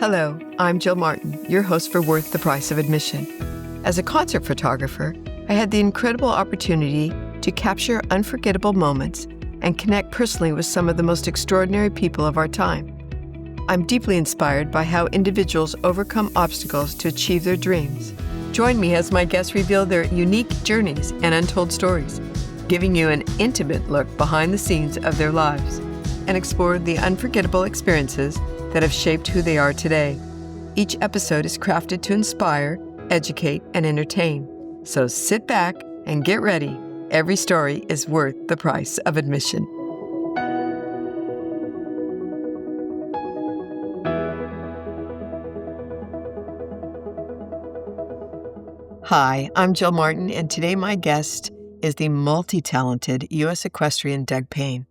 Hello, I'm Jill Martin, your host for Worth the Price of Admission. As a concert photographer, I had the incredible opportunity to capture unforgettable moments and connect personally with some of the most extraordinary people of our time. I'm deeply inspired by how individuals overcome obstacles to achieve their dreams. Join me as my guests reveal their unique journeys and untold stories, giving you an intimate look behind the scenes of their lives and explore the unforgettable experiences that have shaped who they are today. Each episode is crafted to inspire, educate, and entertain. So sit back and get ready. Every story is worth the price of admission. Hi, I'm Jill Martin, and today my guest is the multi-talented U.S. Equestrian Doug Payne.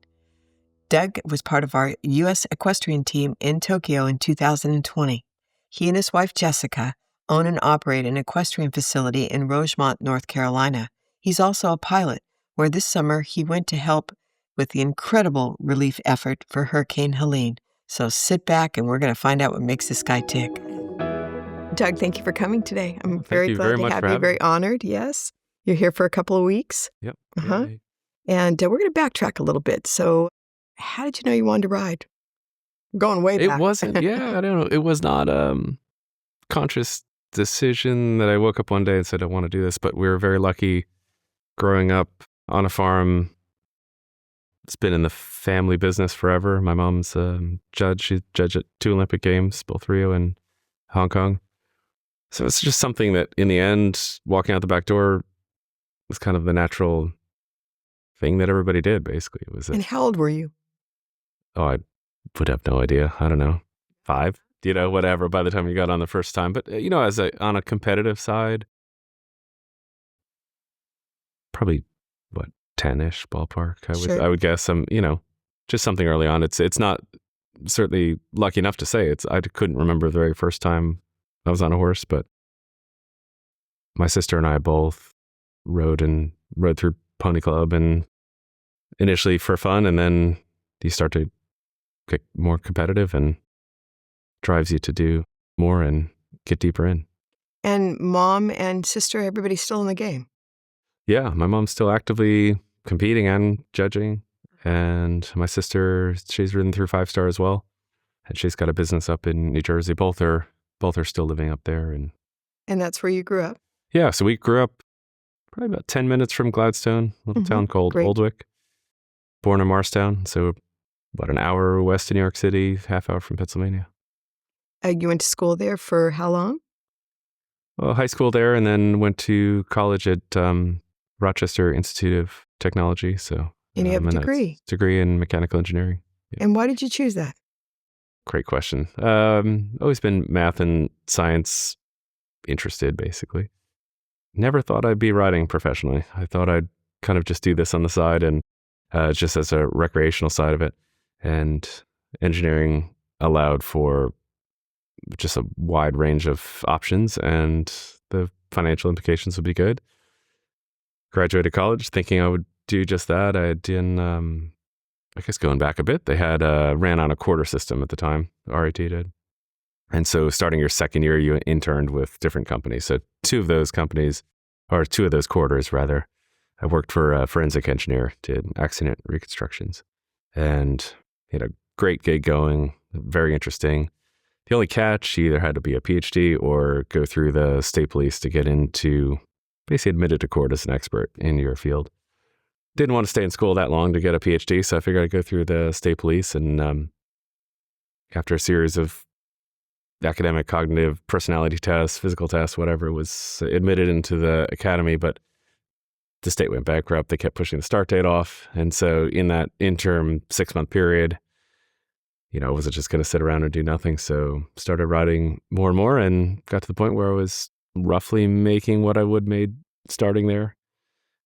Doug was part of our U.S. Equestrian team in Tokyo in 2020. He and his wife, Jessica, own and operate an equestrian facility in Rosemont, North Carolina. He's also a pilot, where this summer he went to help with the incredible relief effort for Hurricane Helene. So sit back and we're going to find out what makes this guy tick. Doug, thank you for coming today. I'm very glad to have you. Very honored, yes. You're here for a couple of weeks. Yep. Yay. And we're going to backtrack a little bit. So how did you know you wanted to ride? Going way back. It wasn't, I don't know. It was not a conscious decision that I woke up one day and said, I want to do this. But we were very lucky growing up on a farm. It's been in the family business forever. My mom's a judge. She's judge at 2 Olympic Games, both Rio and Hong Kong. So it's just something that in the end, walking out the back door was kind of the natural thing that everybody did, basically. It was. And how old were you? Oh, I would have no idea. I don't know. 5, whatever, by the time you got on the first time. But, on a competitive side, probably, 10-ish ballpark, Sure. I would guess. Just something early on. It's not certainly lucky enough to say. I couldn't remember the very first time I was on a horse, but my sister and I both rode through Pony Club, and initially for fun, and then you start to get more competitive and drives you to do more and get deeper in. And mom and sister, everybody's still in the game? Yeah, my mom's still actively competing and judging, and my sister, she's ridden through 5-star as well, and she's got a business up in New Jersey. Both are still living up there. And that's where you grew up? Yeah, so we grew up probably about 10 minutes from Gladstone, a little town called Oldwick. Born in Morristown, so about an hour west of New York City, half hour from Pennsylvania. You went to school there for how long? Well, high school there, and then went to college at Rochester Institute of Technology. So, and you have a degree? Degree in mechanical engineering. Yeah. And why did you choose that? Great question. Always been math and science interested, basically. Never thought I'd be riding professionally. I thought I'd kind of just do this on the side and just as a recreational side of it. And engineering allowed for just a wide range of options, and the financial implications would be good. Graduated college thinking I would do just that. I did, I guess going back a bit, they had ran on a quarter system at the time, RIT did. And so starting your second year, you interned with different companies. So 2 of those quarters, rather, I worked for a forensic engineer, did accident reconstructions, and had a great gig going, very interesting. The only catch, you either had to be a PhD or go through the state police to get into, basically admitted to court as an expert in your field. Didn't want to stay in school that long to get a PhD, so I figured I'd go through the state police, and after a series of academic, cognitive, personality tests, physical tests, whatever, was admitted into the academy, but the state went bankrupt. They kept pushing the start date off. And so in that interim 6-month period, I wasn't just going to sit around and do nothing. So started riding more and more, and got to the point where I was roughly making what I would made starting there.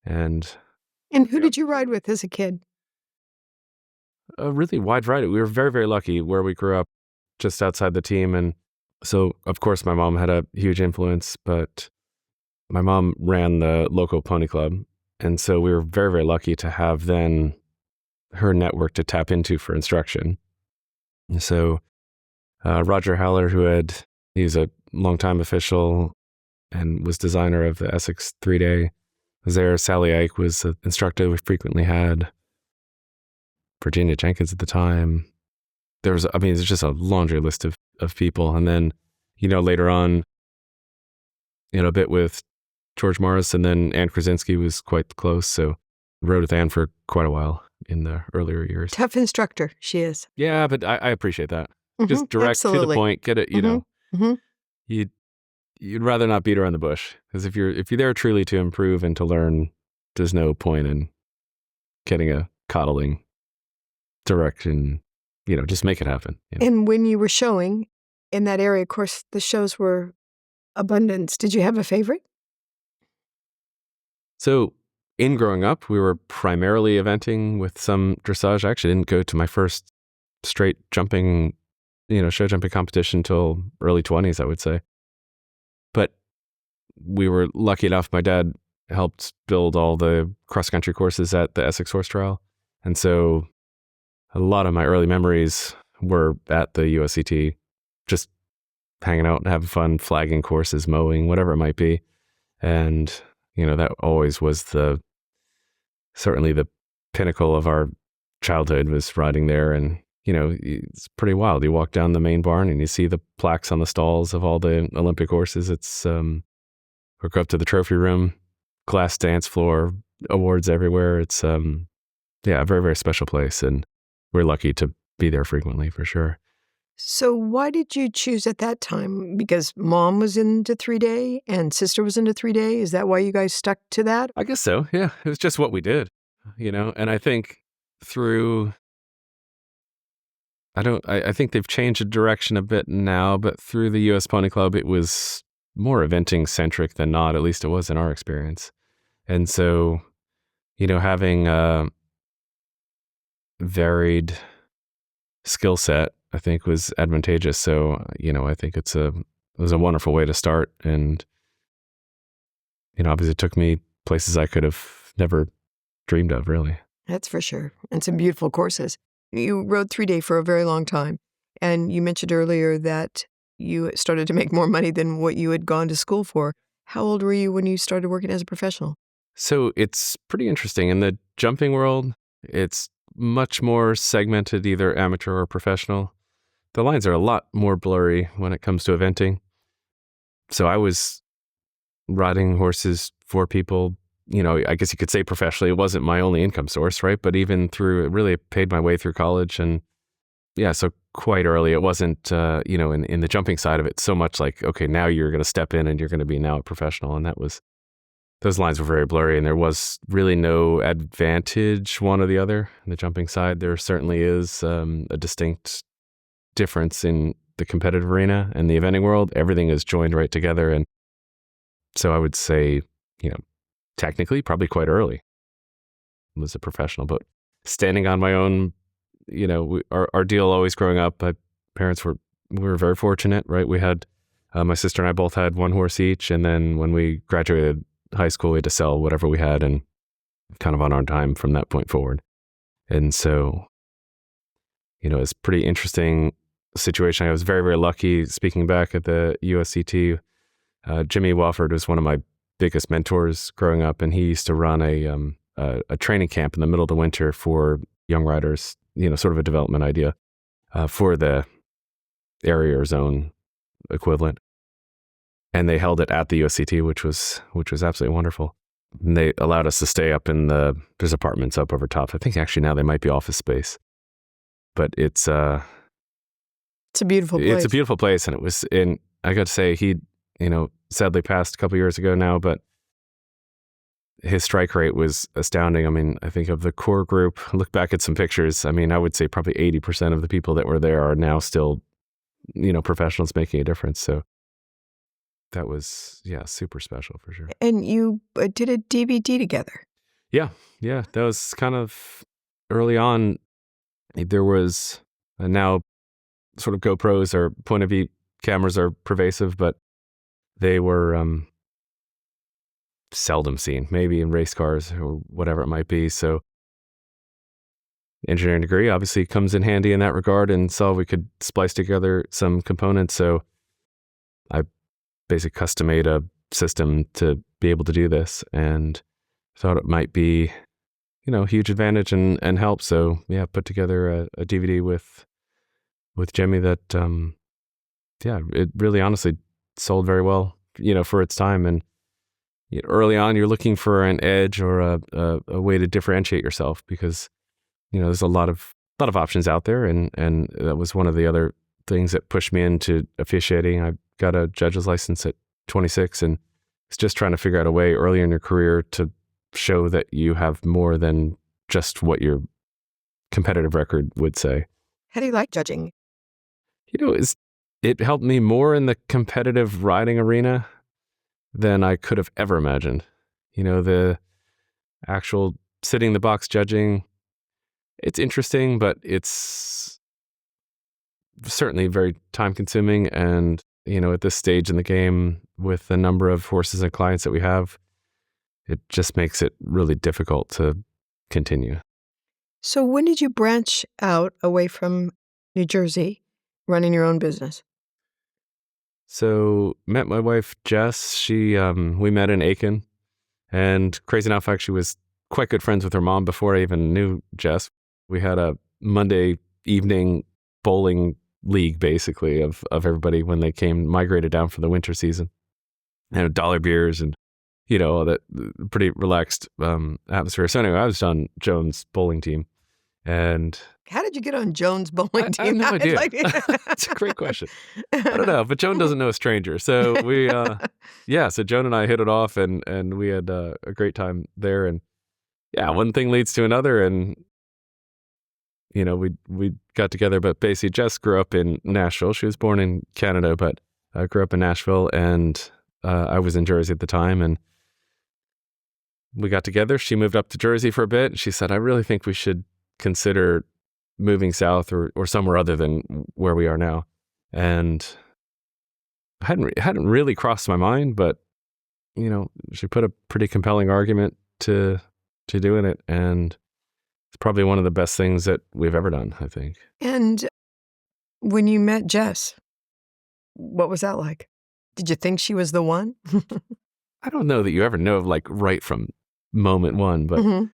And who did you ride with as a kid? A really wide variety. We were very, very lucky where we grew up, just outside the team. And so, of course, my mom had a huge influence, but my mom ran the local pony club. And so we were very, very lucky to have then her network to tap into for instruction. And so Roger Haller, he's a longtime official and was designer of the Essex 3-day, was there. Sally Ike was an instructor we frequently had. Virginia Jenkins at the time. There's just a laundry list of people. And then, later on, a bit with George Morris, and then Ann Krasinski was quite close. So rode with Ann for quite a while in the earlier years. Tough instructor, she is. Yeah, but I appreciate that. Just direct absolutely. to the point, get it, you'd rather not beat around the bush. Because if you're there truly to improve and to learn, there's no point in getting a coddling direction, just make it happen. And when you were showing in that area, of course, the shows were abundance. Did you have a favorite? So in growing up, we were primarily eventing with some dressage. I actually didn't go to my first straight jumping, show jumping competition until early 20s, I would say. But we were lucky enough, my dad helped build all the cross-country courses at the Essex Horse Trial. And so a lot of my early memories were at the USCT, just hanging out and having fun, flagging courses, mowing, whatever it might be. And, that always was certainly the pinnacle of our childhood, was riding there. And, it's pretty wild. You walk down the main barn and you see the plaques on the stalls of all the Olympic horses. It's, or go up to the trophy room, glass dance floor, awards everywhere. It's, a very, very special place. And we're lucky to be there frequently, for sure. So why did you choose at that time? Because mom was into 3-day and sister was into 3-day. Is that why you guys stuck to that? I guess so. Yeah. It was just what we did, and I think I think they've changed the direction a bit now, but through the US Pony Club, it was more eventing centric than not. At least it was in our experience. And so, having a varied skill set, I think, was advantageous. So, I think it was a wonderful way to start. And, obviously it took me places I could have never dreamed of, really. That's for sure. And some beautiful courses. You rode 3-day for a very long time. And you mentioned earlier that you started to make more money than what you had gone to school for. How old were you when you started working as a professional? So it's pretty interesting. In the jumping world, it's much more segmented, either amateur or professional. The lines are a lot more blurry when it comes to eventing. So I was riding horses for people, I guess you could say professionally. It wasn't my only income source, right? But even it really paid my way through college. And yeah, so quite early, it wasn't, in the jumping side of it, so much like, okay, now you're going to step in and you're going to be now a professional. And those lines were very blurry, and there was really no advantage one or the other. In the jumping side, there certainly is a distinct difference in the competitive arena and the eventing world. Everything is joined right together. And so I would say, technically, probably quite early was a professional, but standing on my own, our deal always growing up, we were very fortunate, right? We had, my sister and I both had one horse each. And then when we graduated high school, we had to sell whatever we had and kind of on our time from that point forward. And so, it's a pretty interesting situation. I was very, very lucky. Speaking back at the USCT, Jimmy Wofford was one of my biggest mentors growing up, and he used to run a training camp in the middle of the winter for young riders, sort of a development idea for the area or zone equivalent. And they held it at the USCT, which was absolutely wonderful. And they allowed us to stay up there's apartments up over top. I think actually now they might be office space, but it's a beautiful place. It's a beautiful place. And I got to say, he, sadly passed a couple years ago now, but his strike rate was astounding. I mean, I think of the core group, look back at some pictures. I mean, I would say probably 80% of the people that were there are now still, professionals making a difference. So that was, super special for sure. And you did a DVD together. Yeah. That was kind of early on. There was, now sort of GoPros or point of view cameras are pervasive, but they were seldom seen, maybe in race cars or whatever it might be. So engineering degree obviously comes in handy in that regard, and saw we could splice together some components. So I basically custom made a system to be able to do this, and thought it might be, huge advantage and help. So yeah, put together a DVD with Jimmy that, it really honestly sold very well, for its time. And early on, you're looking for an edge or a way to differentiate yourself, because, there's a lot of options out there. And that was one of the other things that pushed me into officiating. I got a judge's license at 26, and it's just trying to figure out a way earlier in your career to show that you have more than just what your competitive record would say. How do you like judging? It helped me more in the competitive riding arena than I could have ever imagined. The actual sitting in the box judging, it's interesting, but it's certainly very time consuming. And, at this stage in the game, with the number of horses and clients that we have, it just makes it really difficult to continue. So when did you branch out away from New Jersey, running your own business? So met my wife, Jess. We met in Aiken, and crazy enough, I actually was quite good friends with her mom before I even knew Jess. We had a Monday evening bowling league, basically, of everybody when they migrated down for the winter season. And dollar beers and, all that pretty relaxed atmosphere. So anyway, I was on Joan's bowling team. And how did you get on Joan's bowling team? I have no idea. That's a great question. I don't know, but Joan doesn't know a stranger. So we, so Joan and I hit it off, and we had a great time there. And yeah, one thing leads to another, and we got together. But basically, Jess grew up in Nashville. She was born in Canada, but grew up in Nashville, and I was in Jersey at the time, and we got together. She moved up to Jersey for a bit. She said, "I really think we should consider moving south or somewhere other than where we are now." And hadn't really crossed my mind, but she put a pretty compelling argument to doing it, and it's probably one of the best things that we've ever done, I think. And when you met Jess, what was that like? Did you think she was the one? I don't know that you ever know, like, right from moment one, but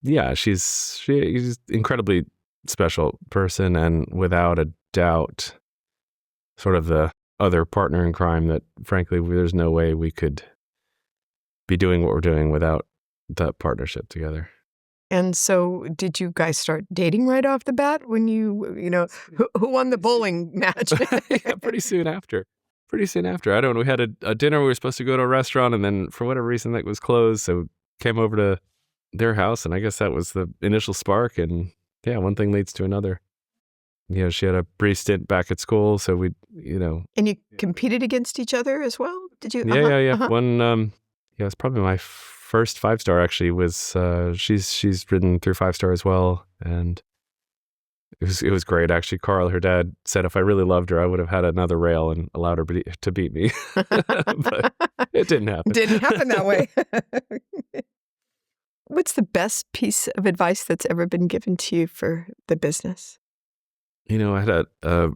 yeah, she's an incredibly special person, and without a doubt, sort of the other partner in crime that, frankly, there's no way we could be doing what we're doing without that partnership together. And so did you guys start dating right off the bat when who won the bowling match? Yeah, pretty soon after. I don't know. We had a dinner. We were supposed to go to a restaurant, and then for whatever reason that was closed. So came over to their house, and I guess that was the initial spark. And yeah, one thing leads to another. She had a brief stint back at school, so we, And you competed against each other as well? Did you? Yeah. One, it's probably my first 5-star actually was, she's ridden through 5-star as well. And it was great. Actually, Carl, her dad, said if I really loved her, I would have had another rail and allowed her to beat me. But it didn't happen. Didn't happen that way. What's the best piece of advice that's ever been given to you for the business? I had a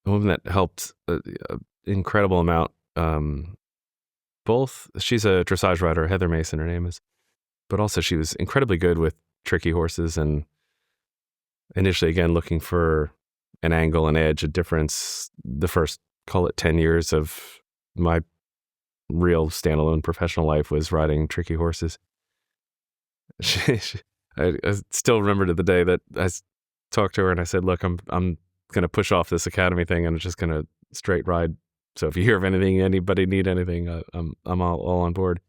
woman that helped an incredible amount. Both, she's a dressage rider, Heather Mason, her name is, but also she was incredibly good with tricky horses, and initially, again, looking for an angle, an edge, a difference. The first, call it 10 years of my real standalone professional life was riding tricky horses. I still remember to the day that I talked to her and I said, "Look, I'm going to push off this academy thing and I'm just going to straight ride. So if you hear of anything, anybody need anything, I'm all on board."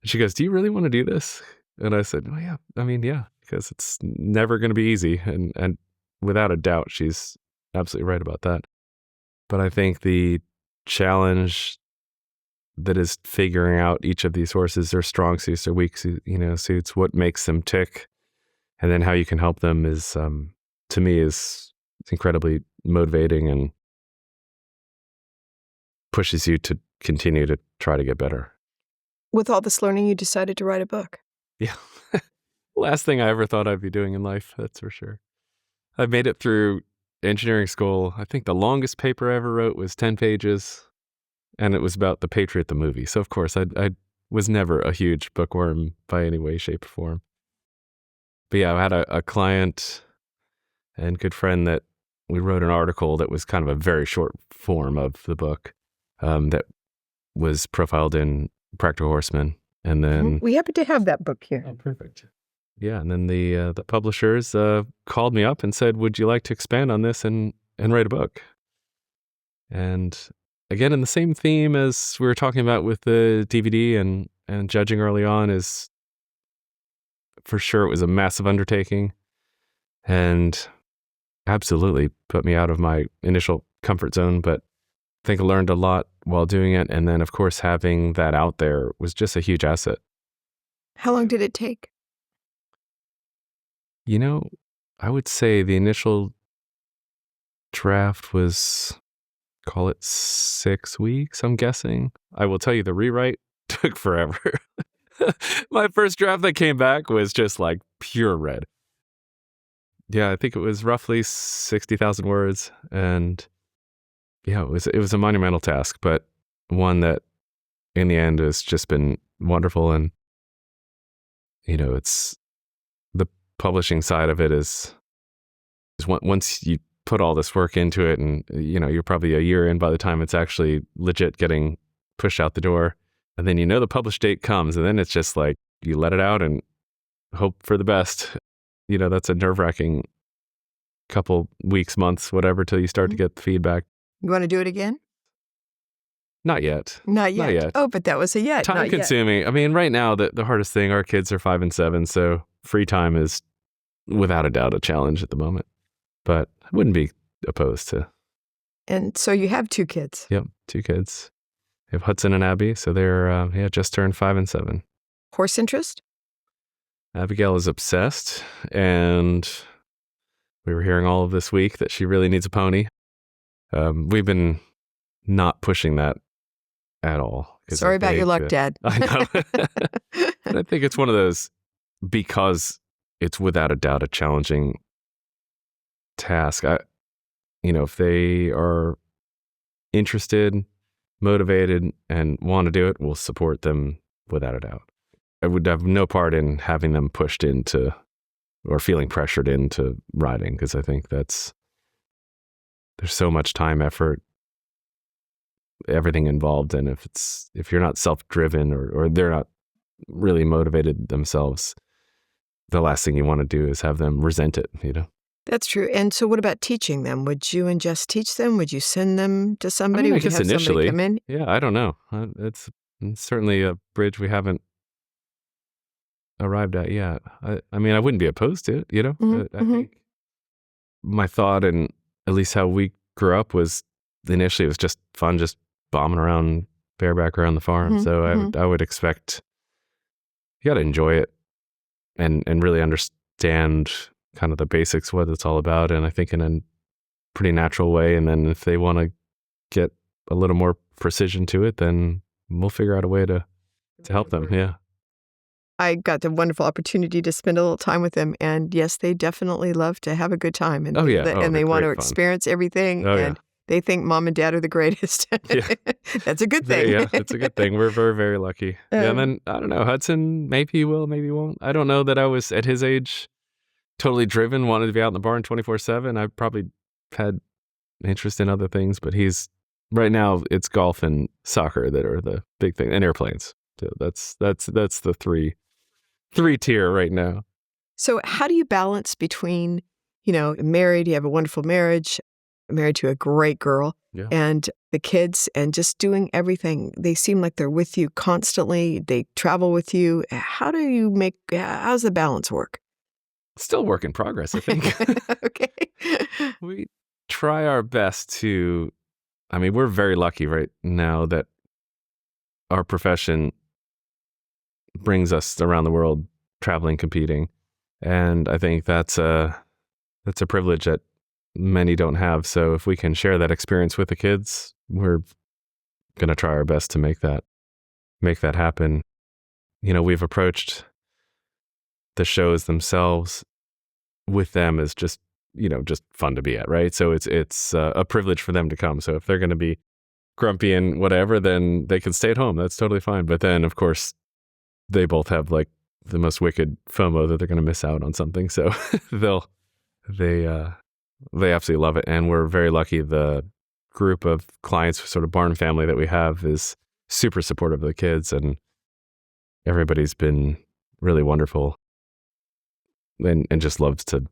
And she goes, "Do you really want to do this?" And I said, "Oh yeah, yeah, because it's never going to be easy." And without a doubt, she's absolutely right about that. But I think the challenge that is figuring out each of these horses, their strong suits, their weak suits, what makes them tick, and then how you can help them is, to me, is incredibly motivating and pushes you to continue to try to get better. With all this learning, you decided to write a book. Yeah. last thing I ever thought I'd be doing in life, that's for sure. I made it through engineering school. I think the longest paper I ever wrote was 10 pages, and it was about The Patriot, the movie. So, of course, I was never a huge bookworm by any way, shape, or form. But yeah, I had a client and good friend that we wrote an article that was kind of a very short form of the book that was profiled in Practical Horseman. And then We happen to have that book here. oh, perfect. Yeah, and then the publishers called me up and said, "Would you like to expand on this and write a book?" And again, in the same theme as we were talking about with the DVD and judging early on, is for sure it was a massive undertaking and absolutely put me out of my initial comfort zone. But I think I learned a lot while doing it, and then of course having that out there was just a huge asset. How long did it take? You know, I would say the initial draft was, call it 6 weeks, I'm guessing. I will tell you the rewrite took forever. My first draft that came back was just like pure red. Yeah, I think it was roughly 60,000 words. And yeah, it was a monumental task, but one that in the end has just been wonderful. And, it's the publishing side of it is once you put all this work into it and, you're probably a year in by the time it's actually legit getting pushed out the door. And then, the publish date comes and then it's just like you let it out and hope for the best. That's a nerve-wracking couple weeks, months, whatever, till you start to get the feedback. You want to do it again? Not yet. Not yet. Not yet. Oh, but that was a yet. Time consuming. I mean, right now, the hardest thing, our kids are 5 and 7, so free time is without a doubt a challenge at the moment. But I wouldn't be opposed to. And so you have 2 kids. Yep, 2 kids. I have Hudson and Abby, so they're just turned 5 and 7. Horse interest? Abigail is obsessed, and we were hearing all of this week that she really needs a pony. We've been not pushing that at all. Sorry about your luck, Dad. I know. And I think it's one of those, because it's without a doubt a challenging task. If they are interested, motivated, and want to do it, we'll support them without a doubt. I would have no part in having them pushed into or feeling pressured into riding, because I think there's so much time, effort, everything involved. And if you're not self-driven or they're not really motivated themselves, the last thing you want to do is have them resent it, That's true. And so what about teaching them? Would you and Jess teach them? Would you send them to somebody? I Would you guess have initially, somebody come in? yeah, I don't know. It's certainly a bridge we haven't arrived at yet. I mean, I wouldn't be opposed to it, I think my thought, and at least how we grew up, was initially it was just fun, just bombing around bareback around the farm. So I would expect you got to enjoy it and really understand kind of the basics, what it's all about. And I think in a pretty natural way. And then if they want to get a little more precision to it, then we'll figure out a way to help them. Yeah. I got the wonderful opportunity to spend a little time with them. And yes, they definitely love to have a good time. And, Oh, yeah. and they they're want to great fun. experience everything. Oh, and they think mom and dad are the greatest. Yeah. That's a good thing. Yeah, it's a good thing. We're very, very lucky. Yeah, and then, I don't know, Hudson, maybe he will, maybe he won't. I don't know that I was, at his age, totally wanted to be out in the barn 24/7. I probably had interest in other things, but right now, it's golf and soccer that are the big thing, and airplanes. So that's the three tier right now. So how do you balance between, married, you have a wonderful marriage, married to a great girl, Yeah. and the kids, and just doing everything? They seem like they're with you constantly. They travel with you. How does the balance work? Still work in progress, I think. Okay. We try our best to, we're very lucky right now that our profession brings us around the world, traveling, competing. And I think that's a privilege that many don't have. So if we can share that experience with the kids, we're going to try our best to make that happen. We've approached the shows themselves with them is just, just fun to be at, right? So it's a privilege for them to come. So if they're going to be grumpy and whatever, then they can stay at home. That's totally fine. But then, of course, they both have like the most wicked FOMO that they're going to miss out on something. So they absolutely love it. And we're very lucky. The group of clients, sort of barn family that we have, is super supportive of the kids, and everybody's been really wonderful and just loves to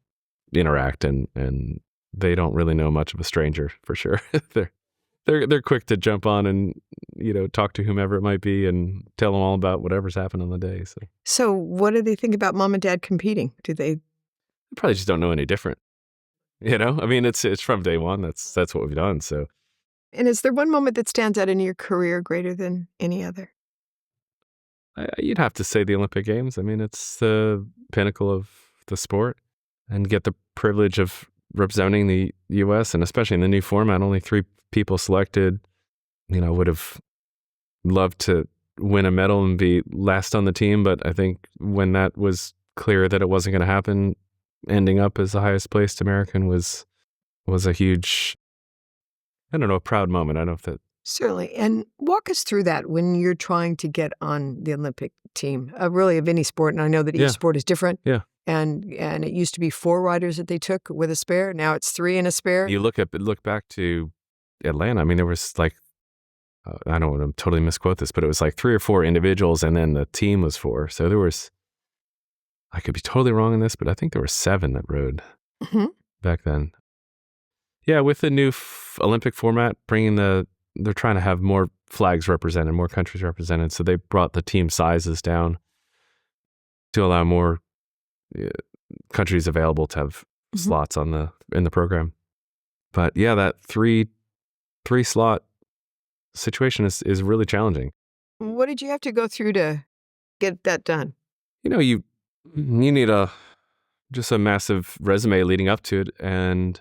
interact, and they don't really know much of a stranger for sure. They're quick to jump on and, talk to whomever it might be and tell them all about whatever's happened on the day. So what do they think about mom and dad competing? Do they probably just don't know any different? I mean, it's from day one. That's what we've done. So, and is there one moment that stands out in your career greater than any other? You'd have to say the Olympic Games. I mean, it's the pinnacle of the sport, and get the privilege of representing the U.S. and especially in the new format, only 3 people selected. Would have loved to win a medal and be last on the team, but I think when that was clear that it wasn't going to happen, ending up as the highest placed American was a huge, a proud moment. I don't know if that. Certainly. And walk us through that when you're trying to get on the Olympic team, really of any sport. And I know that each sport is different. Yeah. And it used to be 4 riders that they took with a spare. Now it's 3 and a spare. You look back to Atlanta. I mean, there was like, I don't want to totally misquote this, but it was like 3 or 4 individuals, and then the team was 4. So there was, I could be totally wrong in this, but I think there were 7 that rode back then. Yeah, with the new Olympic format, they're trying to have more flags represented, more countries represented. So they brought the team sizes down to allow more countries available to have slots in the program. But yeah, that three slot situation is really challenging. What did you have to go through to get that done? You need just a massive resume leading up to it, and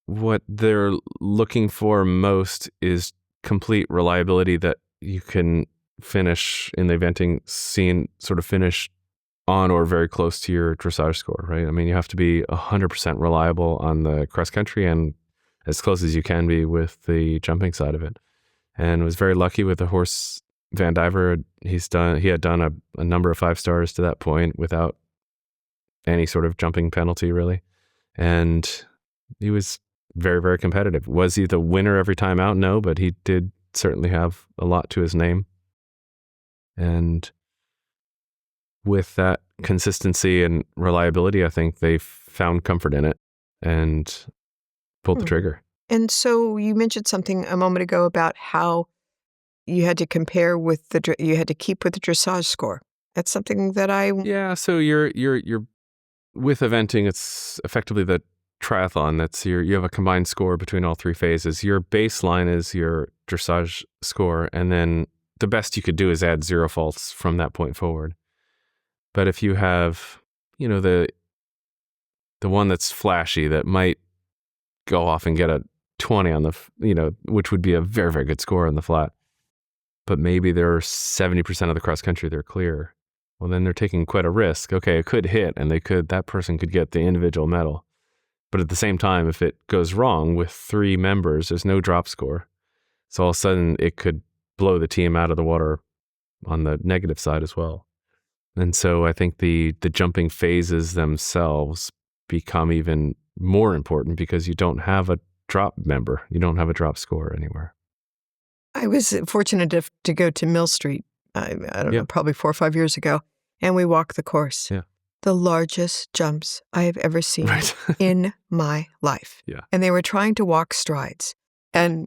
what they're looking for most is complete reliability, that you can finish in the eventing scene, sort of finish on or very close to your dressage score, right? I mean, you have to be 100% reliable on the cross country and as close as you can be with the jumping side of it. And was very lucky with the horse Van Diver. He had done a number of 5 stars to that point without any sort of jumping penalty, really. And he was very, very competitive. Was he the winner every time out? No, but he did certainly have a lot to his name. And with that consistency and reliability, I think they found comfort in it and pulled the trigger. And so you mentioned something a moment ago about how you had to compare with you had to keep with the dressage score. That's something that Yeah, so you're with eventing, it's effectively the triathlon. That's you have a combined score between all 3 phases. Your baseline is your dressage score, and then the best you could do is add 0 faults from that point forward. But if you have, the one that's flashy that might go off and get a 20 on the, which would be a very, very good score on the flat, but maybe they're 70% of the cross country they're clear. Well, then they're taking quite a risk. Okay, it could hit, and that person could get the individual medal. But at the same time, if it goes wrong with 3 members, there's no drop score. So all of a sudden it could blow the team out of the water on the negative side as well. And so I think the jumping phases themselves become even more important because you don't have a drop member. You don't have a drop score anywhere. I was fortunate to go to Mill Street, I don't know, probably 4 or 5 years ago, and we walked the course. Yeah. The largest jumps I have ever seen in my life. Yeah. And they were trying to walk strides. And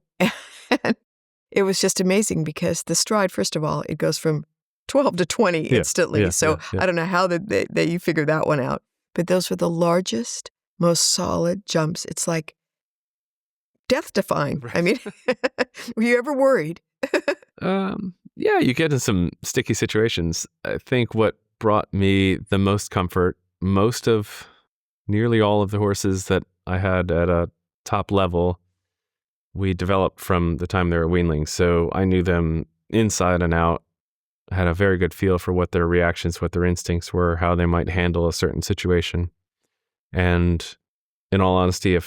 it was just amazing because the stride, first of all, it goes from 12 to 20 instantly. I don't know how that you figured that one out. But those were the largest, most solid jumps. It's like death-defying. Right. I mean, were you ever worried? Yeah, you get in some sticky situations. I think what brought me the most comfort, nearly all of the horses that I had at a top level, we developed from the time they were weanlings. So I knew them inside and out. had a very good feel for what their reactions, what their instincts were, how they might handle a certain situation. And in all honesty, I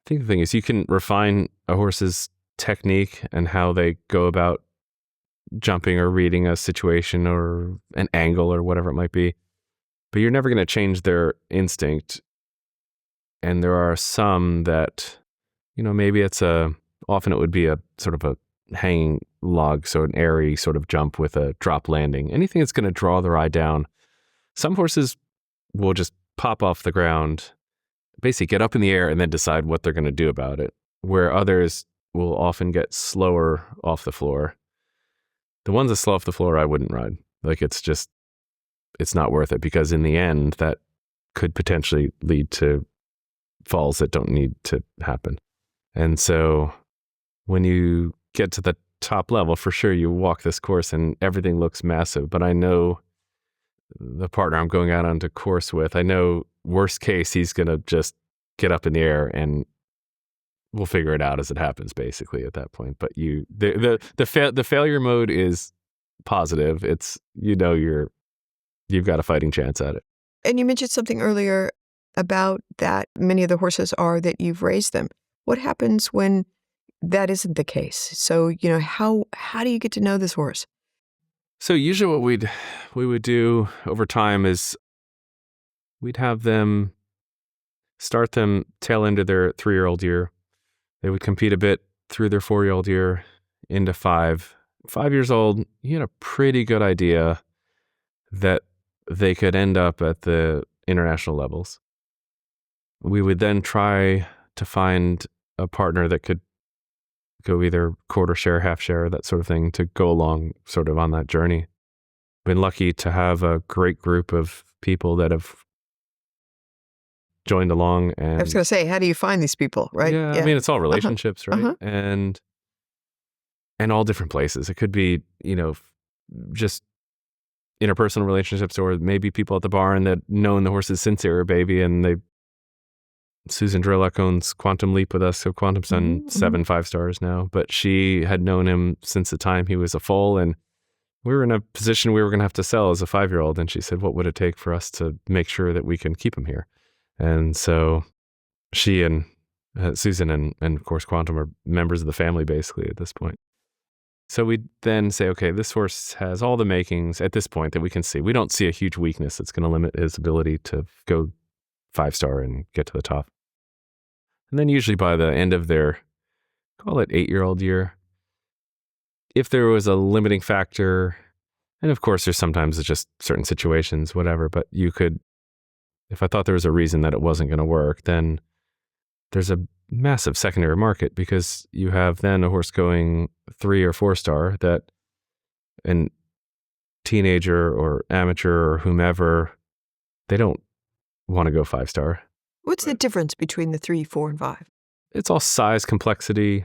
think the thing is you can refine a horse's technique and how they go about jumping or reading a situation or an angle or whatever it might be, but you're never going to change their instinct. And there are some that, maybe often it would be a sort of a hanging log, so an airy sort of jump with a drop landing. Anything that's going to draw their eye down. Some horses will just pop off the ground, basically get up in the air and then decide what they're going to do about it, where others will often get slower off the floor. The ones that slow off the floor, I wouldn't ride. Like, it's not worth it, because in the end, that could potentially lead to falls that don't need to happen. And so when you get to the top level, for sure, you walk this course and everything looks massive. But I know the partner I'm going out onto course with, I know worst case, he's going to just get up in the air and we'll figure it out as it happens, basically, at that point. But the failure mode is positive. It's, you've got a fighting chance at it. And you mentioned something earlier about that many of the horses are that you've raised them. What happens when that isn't the case? So, how do you get to know this horse? So usually what we would do over time is we'd have them start them tail into their 3-year-old year. They would compete a bit through their 4-year-old year into 5. 5 years old, you had a pretty good idea that they could end up at the international levels. We would then try to find a partner that could go either quarter share, half share, that sort of thing, to go along sort of on that journey. Been lucky to have a great group of people that have joined along. And I was going to say, how do you find these people, right? Yeah, I mean, it's all relationships, right? And all different places. It could be, just interpersonal relationships, or maybe people at the barn that known the horses since they were a baby, and Susan Drillock owns Quantum Leap with us, so Quantum's done 7 5-stars now, but she had known him since the time he was a foal, and we were in a position we were going to have to sell as a 5-year-old, and she said, what would it take for us to make sure that we can keep him here? And so she and Susan and of course Quantum are members of the family basically at this point. So we then say, okay, this horse has all the makings at this point that we can see. We don't see a huge weakness that's going to limit his ability to go 5-star and get to the top. And then usually by the end of their, call it 8-year-old year, if there was a limiting factor, and of course there's sometimes it's just certain situations, whatever, but you could, if I thought there was a reason that it wasn't going to work, then there's a massive secondary market, because you have then a horse going 3 or 4-star that an teenager or amateur or whomever, they don't want to go 5-star. What's the difference between the 3, 4, and 5? It's all size, complexity,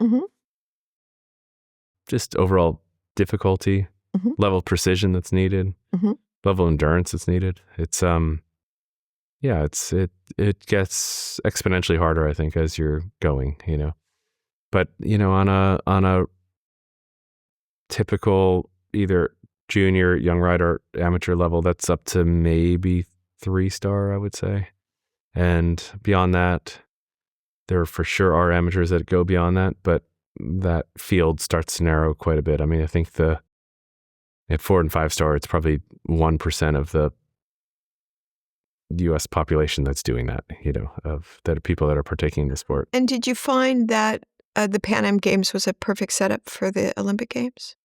just overall difficulty, level of precision that's needed, level of endurance that's needed. It's it gets exponentially harder, I think, as you're going, But, on a typical either junior, young rider, amateur level, that's up to maybe 3-star, I would say. And beyond that, there for sure are amateurs that go beyond that, but that field starts to narrow quite a bit. I mean, I think at 4 and 5-star, it's probably 1% of the U.S. population that's doing that, of that people that are partaking in the sport. And did you find that the Pan Am Games was a perfect setup for the Olympic Games?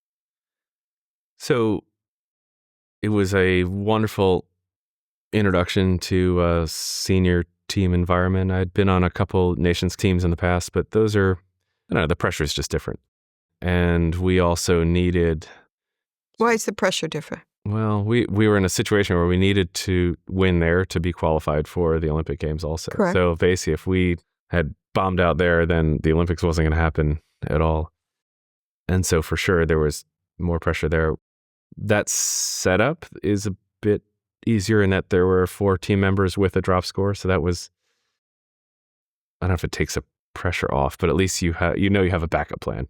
So it was a wonderful introduction to a senior team environment. I'd been on a couple nations teams in the past, but those are, the pressure is just different. And we also needed... Why is the pressure different? Well, we were in a situation where we needed to win there to be qualified for the Olympic Games also. Correct. So basically, if we had bombed out there, then the Olympics wasn't going to happen at all. And so for sure, there was more pressure there. That setup is a bit easier in that there were 4 team members with a drop score. So that was, I don't know if it takes the pressure off, but at least you have a backup plan.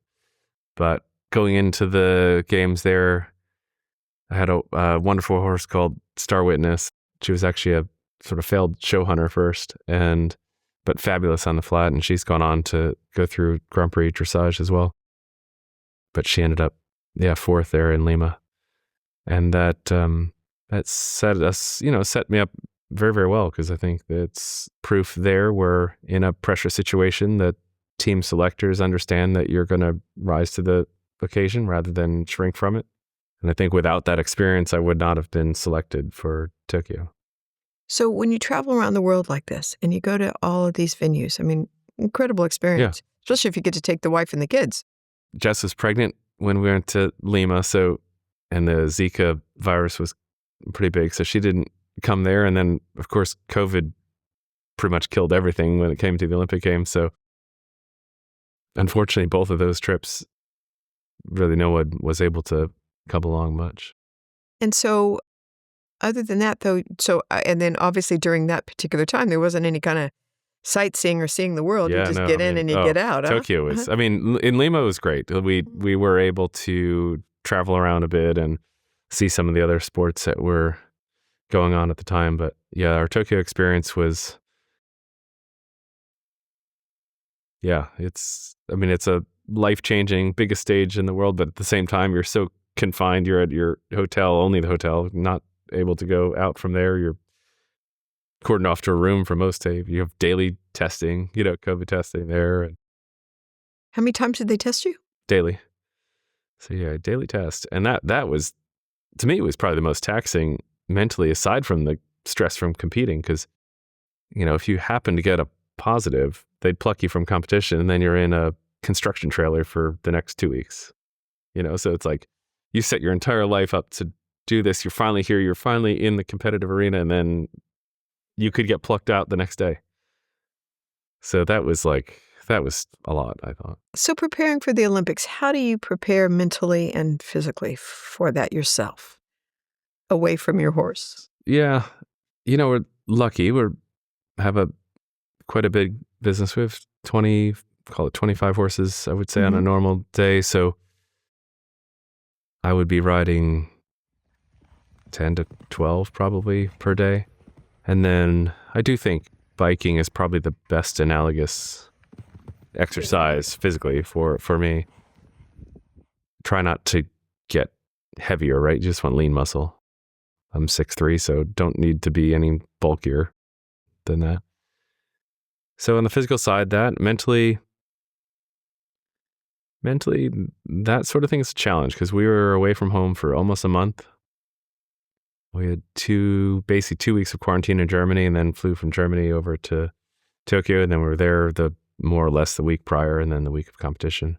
But going into the games there, I had a wonderful horse called Star Witness. She was actually a sort of failed show hunter first, but fabulous on the flat. And she's gone on to go through Grand Prix dressage as well. But she ended up, fourth there in Lima. And that set me up very, very well, because I think that's proof there we're in a pressure situation that team selectors understand that you're going to rise to the occasion rather than shrink from it. And I think without that experience, I would not have been selected for Tokyo. So when you travel around the world like this and you go to all of these venues, I mean, incredible experience, especially if you get to take the wife and the kids. Jess was pregnant when we went to Lima, and the Zika virus was pretty big, so she didn't come there. And then, of course, COVID pretty much killed everything when it came to the Olympic Games. So unfortunately, both of those trips, really no one was able to come along much. And so other than that, though, and then obviously during that particular time, there wasn't any kind of sightseeing or seeing the world. You just get in and you get out. Tokyo was, in Lima it was great. We were able to travel around a bit and see some of the other sports that were going on at the time. But yeah, our Tokyo experience was, it's a life-changing, biggest stage in the world, but at the same time, you're so confined. You're at your hotel, only the hotel, not able to go out from there. You're cordoned off to a room for most days. You have daily testing, COVID testing there. And how many times did they test you? Daily. So daily test. And that was, to me, it was probably the most taxing mentally, aside from the stress from competing. Because, if you happen to get a positive, they'd pluck you from competition, and then you're in a construction trailer for the next 2 weeks. So it's like you set your entire life up to do this. You're finally here. You're finally in the competitive arena, and then you could get plucked out the next day. So that was a lot, I thought. So preparing for the Olympics, how do you prepare mentally and physically for that yourself, away from your horse? Yeah. We're lucky. We have quite a big business. We have 25 horses, I would say, on a normal day. So I would be riding 10 to 12 probably per day. And then I do think biking is probably the best analogous exercise physically for me. Try not to get heavier, right? You just want lean muscle. I'm 6'3", so don't need to be any bulkier than that. So on the physical side, that mentally, that sort of thing is a challenge, because we were away from home for almost a month. We had 2 weeks of quarantine in Germany, and then flew from Germany over to Tokyo, and then we were there more or less the week prior, and then the week of competition.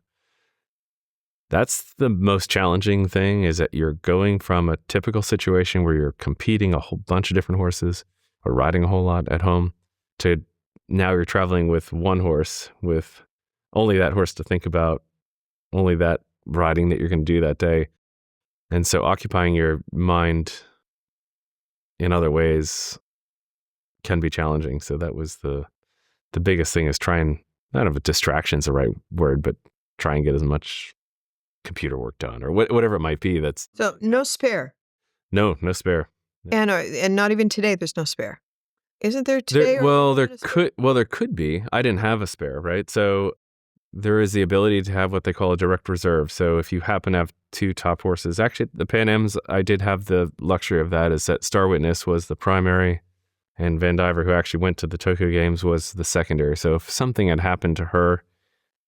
That's the most challenging thing, is that you're going from a typical situation where you're competing a whole bunch of different horses or riding a whole lot at home, to now you're traveling with one horse, with only that horse to think about, only that riding that you're going to do that day. And so occupying your mind in other ways can be challenging. So that was the biggest thing, is try and, I don't know if distraction's the right word, but try and get as much computer work done, or whatever it might be. So no spare. No spare. And not even today, there's no spare. Isn't there today? There could be. I didn't have a spare, right? So there is the ability to have what they call a direct reserve. So if you happen to have 2 top horses, actually the Pan Am's, I did have the luxury of that, is that Star Witness was the primary, and Van Diver, who actually went to the Tokyo Games, was the secondary. So if something had happened to her,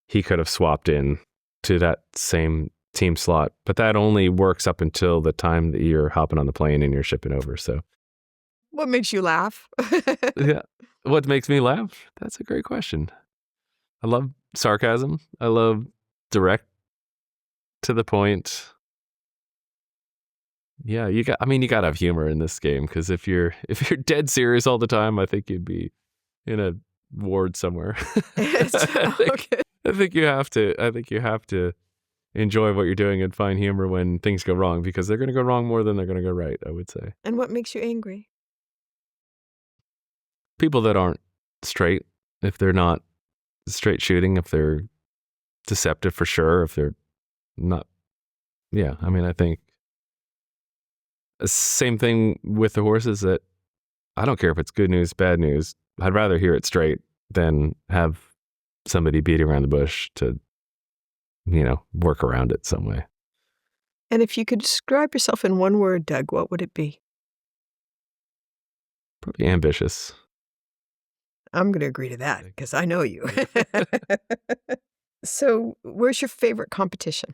he could have swapped in to that same team slot. But that only works up until the time that you're hopping on the plane and you're shipping over. So what makes you laugh? Yeah. What makes me laugh? That's a great question. I love sarcasm. I love direct, to the point. Yeah, you got to have humor in this game, because if you're dead serious all the time, I think you'd be in a ward somewhere. I think you have to enjoy what you're doing and find humor when things go wrong, because they're going to go wrong more than they're going to go right, I would say. And what makes you angry? People that aren't straight, if they're not straight shooting, if they're deceptive for sure, if they're not Yeah, I mean, I think same thing with the horses, that I don't care if it's good news, bad news. I'd rather hear it straight than have somebody beating around the bush to, work around it some way. And if you could describe yourself in one word, Doug, what would it be? Probably ambitious. I'm going to agree to that because I know you. So, where's your favorite competition?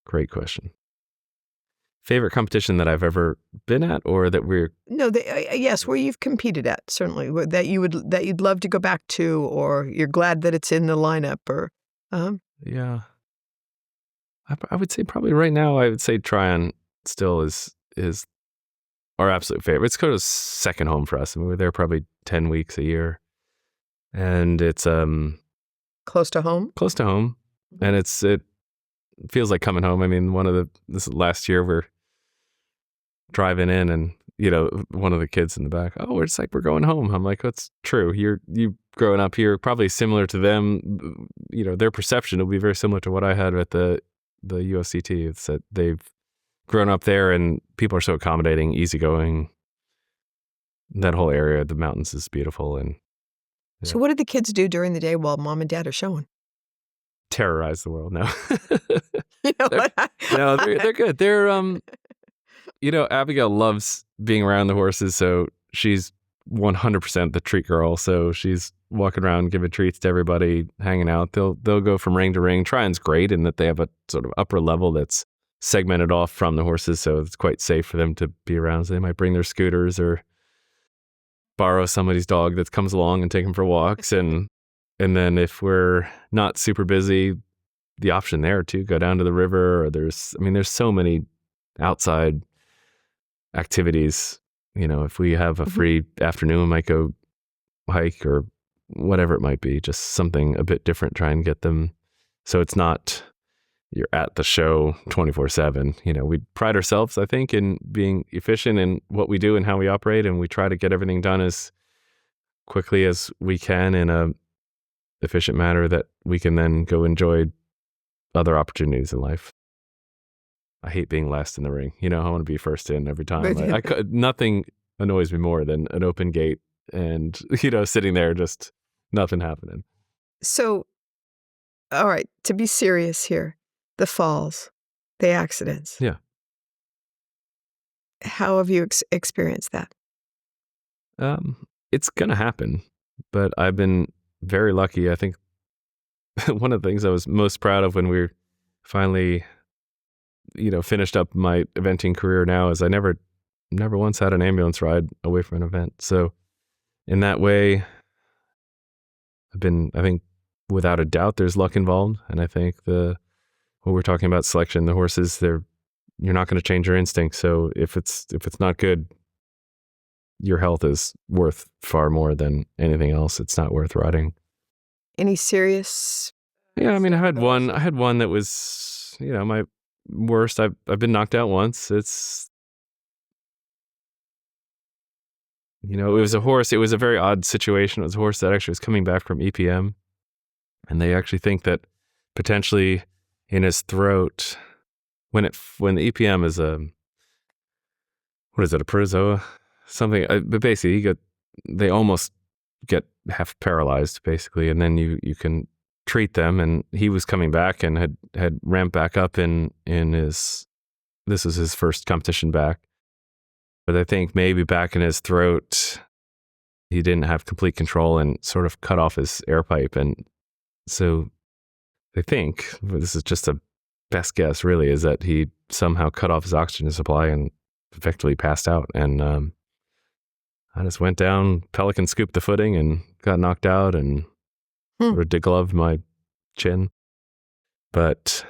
Great question. Favorite competition that I've ever been at, or that we're... No, yes, where you've competed at, certainly, that you'd love to go back to, or you're glad that it's in the lineup, or... Yeah. I would say probably right now, I would say Tryon still is our absolute favorite. It's kind of second home for us. I mean, we're there probably 10 weeks a year. And it's close to home? Close to home. And it feels like coming home. I mean, this last year we're driving in and, one of the kids in the back, oh, it's like we're going home. I'm like, that's true. You growing up here, probably similar to them, their perception will be very similar to what I had at the USCT. It's that they've grown up there and people are so accommodating, easygoing. That whole area, the mountains is beautiful. And yeah. So what do the kids do during the day while mom and dad are showing? Terrorize the world. No. What? No, they're good. They're Abigail loves being around the horses, so she's 100% the treat girl. So she's walking around giving treats to everybody, hanging out. They'll go from ring to ring. Tryon's great in that they have a sort of upper level that's segmented off from the horses, so it's quite safe for them to be around. So they might bring their scooters or borrow somebody's dog that comes along and take them for walks. And then if we're not super busy, the option there too, go down to the river, or there's so many outside activities. If we have a free afternoon, we might go hike or whatever it might be, just something a bit different, try and get them. So it's not, you're at the show 24/7. We pride ourselves, I think, in being efficient in what we do and how we operate. And we try to get everything done as quickly as we can in a efficient manner that we can then go enjoy other opportunities in life. I hate being last in the ring. I want to be first in every time. Nothing annoys me more than an open gate and, sitting there, just nothing happening. So, all right, to be serious here, the falls, the accidents. Yeah. How have you experienced that? It's going to happen, but I've been very lucky. I think one of the things I was most proud of when we finally, finished up my eventing career now is I never once had an ambulance ride away from an event. So in that way, I think without a doubt, there's luck involved. And I think what we're talking about selection, the horses, you're not going to change your instincts. So if it's not good, your health is worth far more than anything else. It's not worth riding. Any serious? Yeah, I had one that was, my worst. I've been knocked out once. It's, it was a horse. It was a very odd situation. It was a horse that actually was coming back from EPM, and they actually think that potentially in his throat, when the EPM is a protozoa, something. But basically, they almost get half paralyzed, basically, and then you can treat them. And he was coming back and had ramped back up in his. This was his first competition back, but I think maybe back in his throat, he didn't have complete control and sort of cut off his air pipe, and so they think, this is just a best guess really, is that he somehow cut off his oxygen supply and effectively passed out. And I just went down, pelican scooped the footing and got knocked out and sort of degloved my chin. But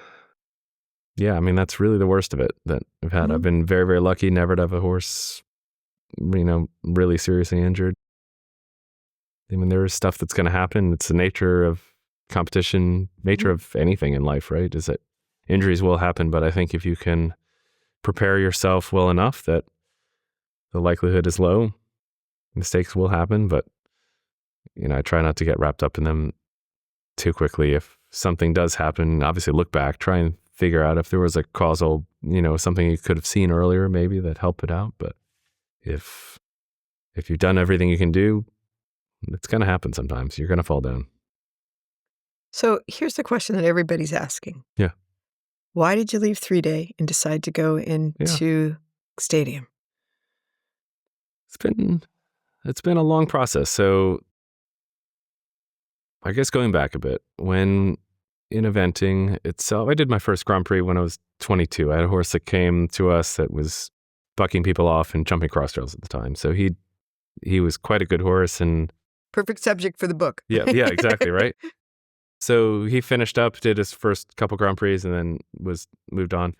yeah, that's really the worst of it that I've had. I've been very, very lucky never to have a horse, really seriously injured. There is stuff that's going to happen. It's the nature of competition, nature of anything in life, right? Is that injuries will happen, but I think if you can prepare yourself well enough, that the likelihood is low. Mistakes will happen, but I try not to get wrapped up in them too quickly. If something does happen, obviously look back, try and figure out if there was a causal, something you could have seen earlier maybe that helped it out. But if you've done everything you can do, it's going to happen sometimes. You're going to fall down. So here's the question that everybody's asking. Yeah. Why did you leave 3-day and decide to go into stadium? It's been a long process. So I guess going back a bit, when in eventing itself, I did my first Grand Prix when I was 22. I had a horse that came to us that was bucking people off and jumping cross trails at the time. So he was quite a good horse and perfect subject for the book. Yeah, exactly, right? So he finished up, did his first couple Grand Prix, and then was moved on.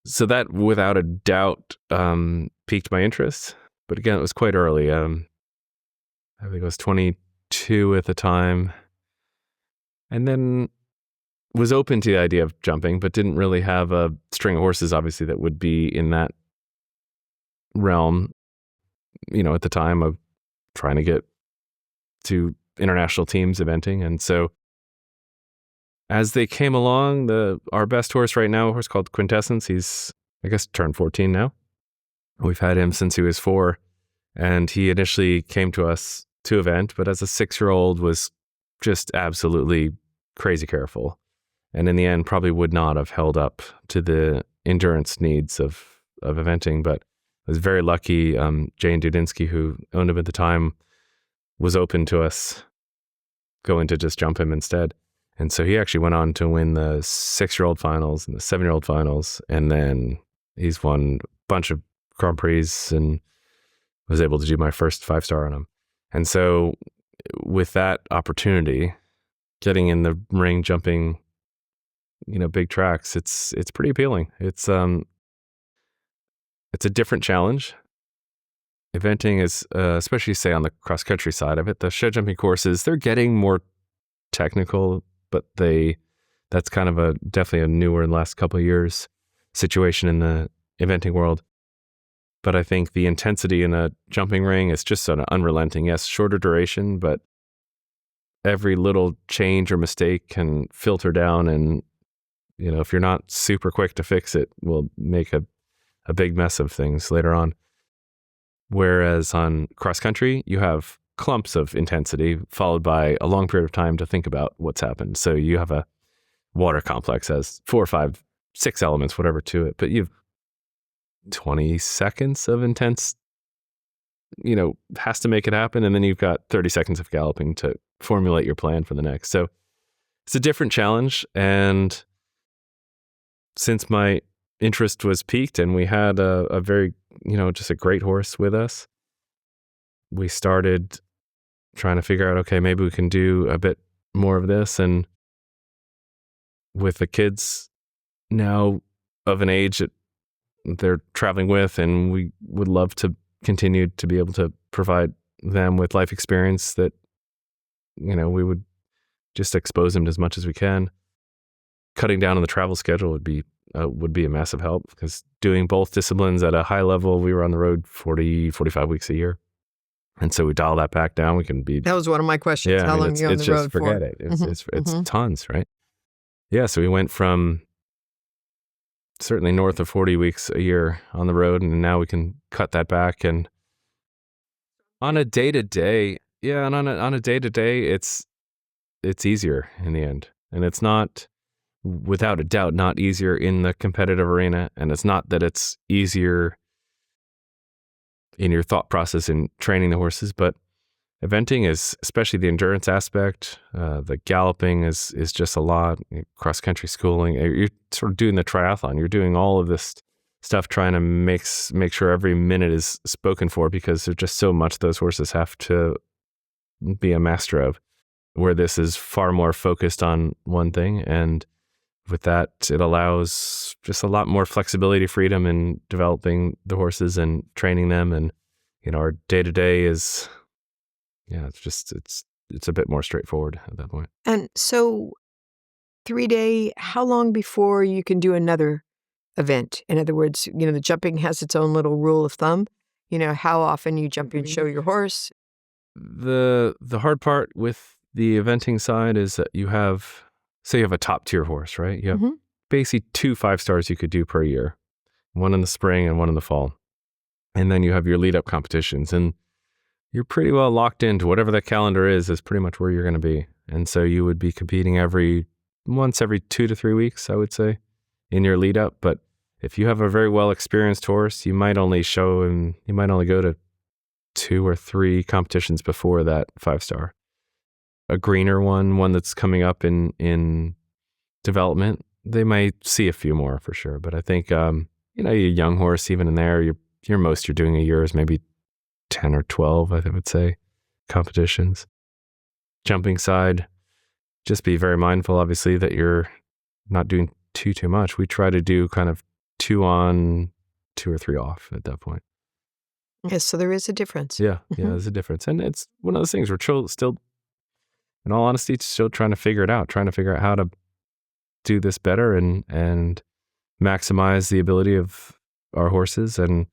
So that, without a doubt, piqued my interest. But again, it was quite early. I think I was 22 at the time. And then was open to the idea of jumping, but didn't really have a string of horses, obviously, that would be in that realm, at the time of trying to get to international teams eventing. And so as they came along, our best horse right now, a horse called Quintessence, he's, I guess, turned 14 now. We've had him since he was 4. And he initially came to us to event, but as a 6-year-old was just absolutely crazy careful. And in the end, probably would not have held up to the endurance needs of eventing. But I was very lucky. Jane Dudinsky, who owned him at the time, was open to us going to just jump him instead. And so he actually went on to win the 6-year-old finals and the 7-year-old finals. And then he's won a bunch of Grand Prix and was able to do my first 5-star on him. And so with that opportunity, getting in the ring, jumping, big tracks, it's pretty appealing. It's a different challenge. Eventing is, especially say on the cross country side of it, the show jumping courses, they're getting more technical, but that's kind of definitely a newer in the last couple of years situation in the eventing world. But I think the intensity in a jumping ring is just sort of unrelenting. Yes, shorter duration, but every little change or mistake can filter down, and if you're not super quick to fix it, will make a big mess of things later on. Whereas on cross country, you have clumps of intensity followed by a long period of time to think about what's happened. So you have a water complex has 4, 5, 6 elements, whatever to it, but you've 20 seconds of intense, has to make it happen. And then you've got 30 seconds of galloping to formulate your plan for the next. So it's a different challenge. And since my interest was piqued and we had a very, just a great horse with us, we started trying to figure out, okay, maybe we can do a bit more of this. And with the kids now of an age that they're traveling with, and we would love to continue to be able to provide them with life experience that, we would just expose them as much as we can. Cutting down on the travel schedule would be a massive help, because doing both disciplines at a high level, we were on the road 40, 45 weeks a year. And so we dial that back down. We can be. That was one of my questions. Yeah, How long are you on the road for? Forget it. It's tons, right? Yeah. So we went from certainly north of 40 weeks a year on the road, and now we can cut that back. And on a day-to-day, it's easier in the end. And it's not, without a doubt, not easier in the competitive arena. And it's not that it's easier in your thought process in training the horses, but eventing is, especially the endurance aspect, the galloping is just a lot. Cross-country schooling, you're sort of doing the triathlon. You're doing all of this stuff, trying to make sure every minute is spoken for, because there's just so much those horses have to be a master of, where this is far more focused on one thing. And with that, it allows just a lot more flexibility, freedom in developing the horses and training them. And, our day-to-day is, it's a bit more straightforward at that point. And so 3-day, how long before you can do another event? In other words, the jumping has its own little rule of thumb. How often you jump and show your horse. The hard part with the eventing side is that you have a top tier horse, right? You have basically 2 5-stars you could do per year, one in the spring and one in the fall. And then you have your lead up competitions, and you're pretty well locked into whatever that calendar is pretty much where you're going to be. And so you would be competing once every 2 to 3 weeks, I would say, in your lead up. But if you have a very well experienced horse, you might only go to 2 or 3 competitions before that 5-star. A greener one that's coming up in development, they might see a few more for sure. But I think, your young horse, even in there, your most you're doing a year is maybe 10 or 12, I would say, competitions. Jumping side, just be very mindful, obviously, that you're not doing too much. We try to do kind of 2 on, 2 or 3 off at that point. Yes, so there is a difference. Yeah, there's a difference. And it's one of those things we're still, in all honesty, still trying to figure it out, how to do this better and maximize the ability of our horses. And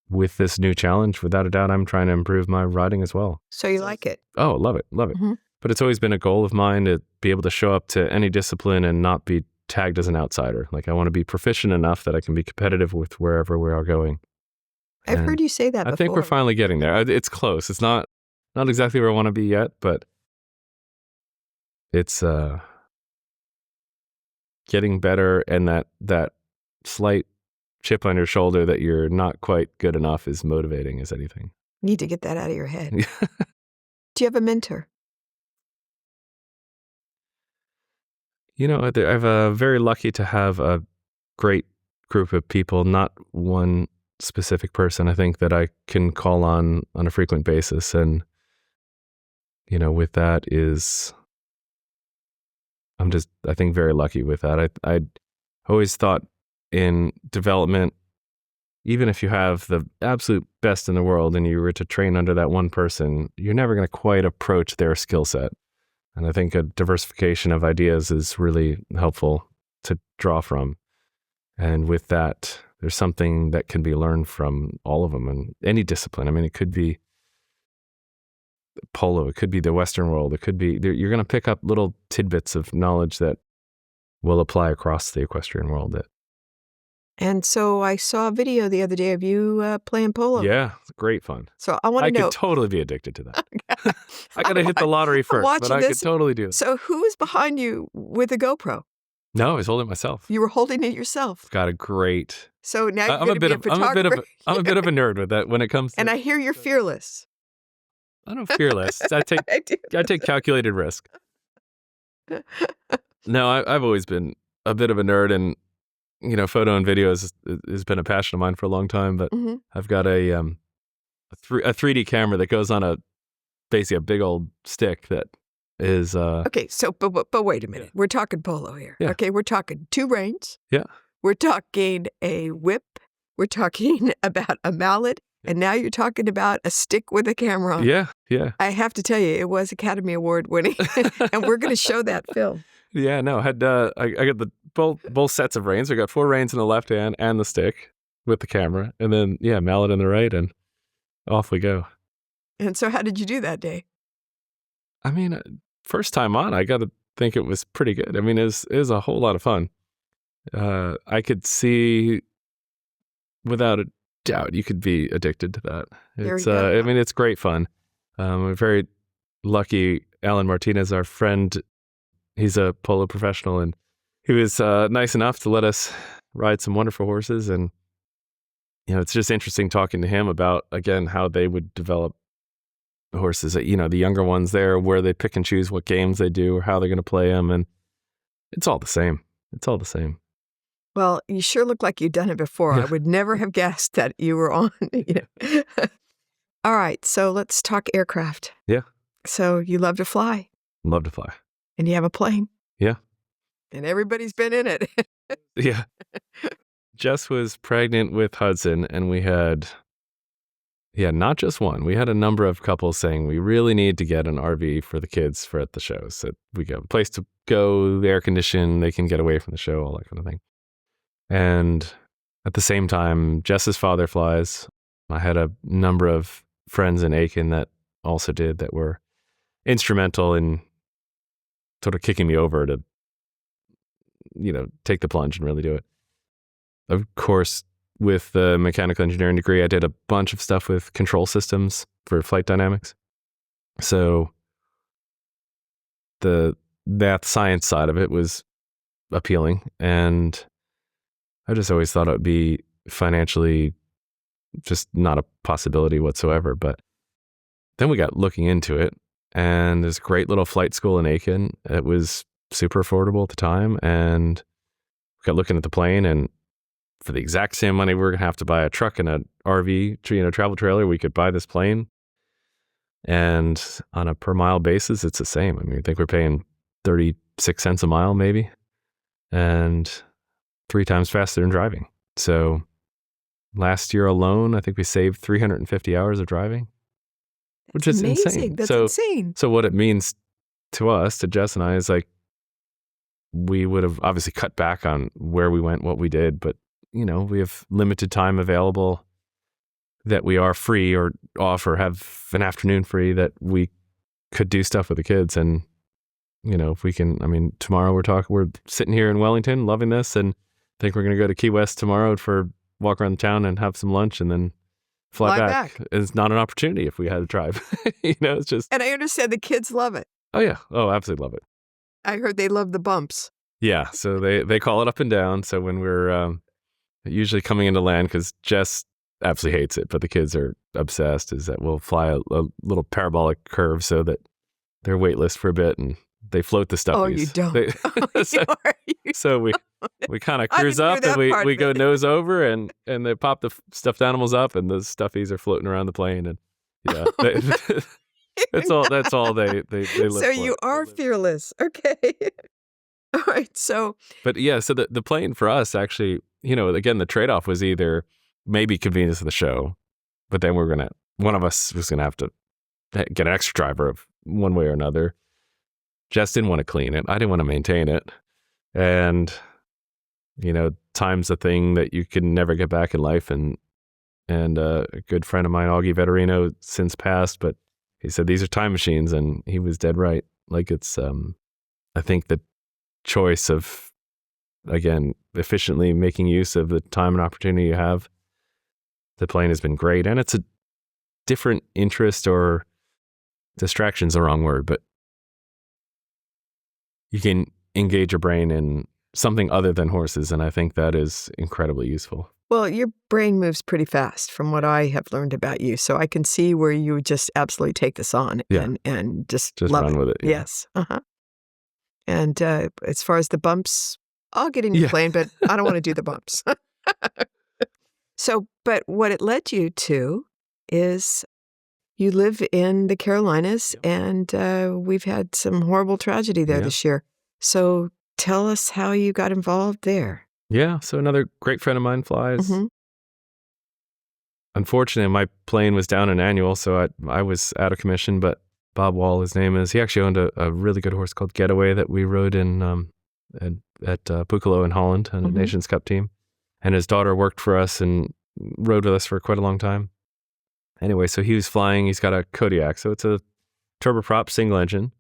with this new challenge, without a doubt, I'm trying to improve my riding as well. So you like it? Oh, love it. Mm-hmm. But it's always been a goal of mine to be able to show up to any discipline and not be tagged as an outsider. Like, I want to be proficient enough that I can be competitive with wherever we are going. I've heard you say that before. I think we're finally getting there. It's close. It's not exactly where I want to be yet, but it's getting better, and that slight chip on your shoulder that you're not quite good enough is motivating as anything. You need to get that out of your head. Do you have a mentor? I'm very lucky to have a great group of people, not one specific person, I think, that I can call on a frequent basis. And, with that I'm just, I think, very lucky with that. I always thought in development, even if you have the absolute best in the world and you were to train under that one person, you're never going to quite approach their skill set. And I think a diversification of ideas is really helpful to draw from. And with that, there's something that can be learned from all of them in any discipline. I mean, it could be polo, it could be the Western world, it could be, you're going to pick up little tidbits of knowledge that will apply across the equestrian world. And so I saw a video the other day of you playing polo. Yeah, it's great fun. So I want to know. I could totally be addicted to that. I got to hit the lottery first, but I could totally do it. So who is behind you with a GoPro? No, I was holding it myself. You were holding it yourself. Got a great. So now you're going to be a photographer. I'm a bit of a nerd with that when it comes to. And I hear you're fearless. I don't fearless. I take calculated risk. No, I've always been a bit of a nerd, and photo and video has been a passion of mine for a long time. But I've got a 3D camera that goes on basically a big old stick that is. Okay, so but wait a minute. Yeah. We're talking polo here. Yeah. Okay, we're talking 2 reins. Yeah. We're talking a whip. We're talking about a mallet. And now you're talking about a stick with a camera on. Yeah. I have to tell you, it was Academy Award winning, and we're going to show that film. Yeah, no, I got the both sets of reins. I got 4 reins in the left hand and the stick with the camera, and then mallet in the right, and off we go. And so, how did you do that day? I mean, first time on, I got to think it was pretty good. I mean, it was a whole lot of fun. I could see, without a doubt, you could be addicted to that. I mean, it's great fun. We're very lucky. Alan Martinez, our friend, he's a polo professional, and he was nice enough to let us ride some wonderful horses. And it's just interesting talking to him about, again, how they would develop horses. The younger ones there, where they pick and choose what games they do or how they're going to play them, and it's all the same. Well, you sure look like you've done it before. Yeah. I would never have guessed that you were on. All right, so let's talk aircraft. Yeah. So you love to fly. Love to fly. And you have a plane. Yeah. And everybody's been in it. Yeah. Jess was pregnant with Hudson, and we had, not just one. We had a number of couples saying we really need to get an RV for the kids for at the shows. So we got a place to go, air conditioned, they can get away from the show, all that kind of thing. And at the same time, Jess's father flies. I had a number of friends in Aiken that also did, that were instrumental in sort of kicking me over to take the plunge and really do it. Of course, with the mechanical engineering degree, I did a bunch of stuff with control systems for flight dynamics. So the math science side of it was appealing, and I just always thought it would be financially just not a possibility whatsoever. But then we got looking into it, and there's a great little flight school in Aiken. It was super affordable at the time, and we got looking at the plane, and for the exact same money we were going to have to buy a truck and an RV, travel trailer, we could buy this plane. And on a per mile basis, it's the same. I mean, I think we're paying 36 cents a mile maybe, and 3 times faster than driving. So last year alone, I think we saved 350 hours of driving, which is amazing. insane. That's insane. So what it means to us, to Jess and I, is like, we would have obviously cut back on where we went, what we did, but we have limited time available that we are free or off or have an afternoon free that we could do stuff with the kids. And, if we can, tomorrow we're sitting here in Wellington loving this, and think we're going to go to Key West tomorrow for walk around the town and have some lunch and then fly back. It's not an opportunity if we had to drive. It's just. And I understand the kids love it. Oh yeah. Oh, absolutely love it. I heard they love the bumps. Yeah. So they call it up and down. So when we're usually coming into land, because Jess absolutely hates it, but the kids are obsessed, is that we'll fly a little parabolic curve so that they're weightless for a bit and they float the stuffies. Oh, you don't. So we kind of cruise up and we go nose over and they pop the stuffed animals up and the stuffies are floating around the plane, and that's all they live for. So you are fearless. Okay. All right. So the plane for us actually, again, the trade-off was either maybe convenience of the show, but then one of us was going to have to get an extra driver of one way or another. Jess didn't want to clean it. I didn't want to maintain it. And, time's a thing that you can never get back in life. And a good friend of mine, Augie Vettorino, since passed, but he said, these are time machines. And he was dead right. Like it's, I think the choice of, again, efficiently making use of the time and opportunity you have, the plane has been great. And it's a different interest, or distraction's the wrong word, but you can engage your brain in something other than horses. And I think that is incredibly useful. Well, your brain moves pretty fast from what I have learned about you. So I can see where you would just absolutely take this on and just love run it. with it. Yeah. Yes. Uh-huh. And as far as the bumps, I'll get in your plane, but I don't want to do the bumps. But what it led you to is you live in the Carolinas, and we've had some horrible tragedy there this year. So tell us how you got involved there. Yeah. So another great friend of mine flies. Mm-hmm. Unfortunately, my plane was down in annual, so I was out of commission, but Bob Wall, his name is, he actually owned a really good horse called Getaway that we rode in at Pucalo in Holland on a Nations Cup team. And his daughter worked for us and rode with us for quite a long time. Anyway, so he was flying. He's got a Kodiak, so it's a turboprop single engine,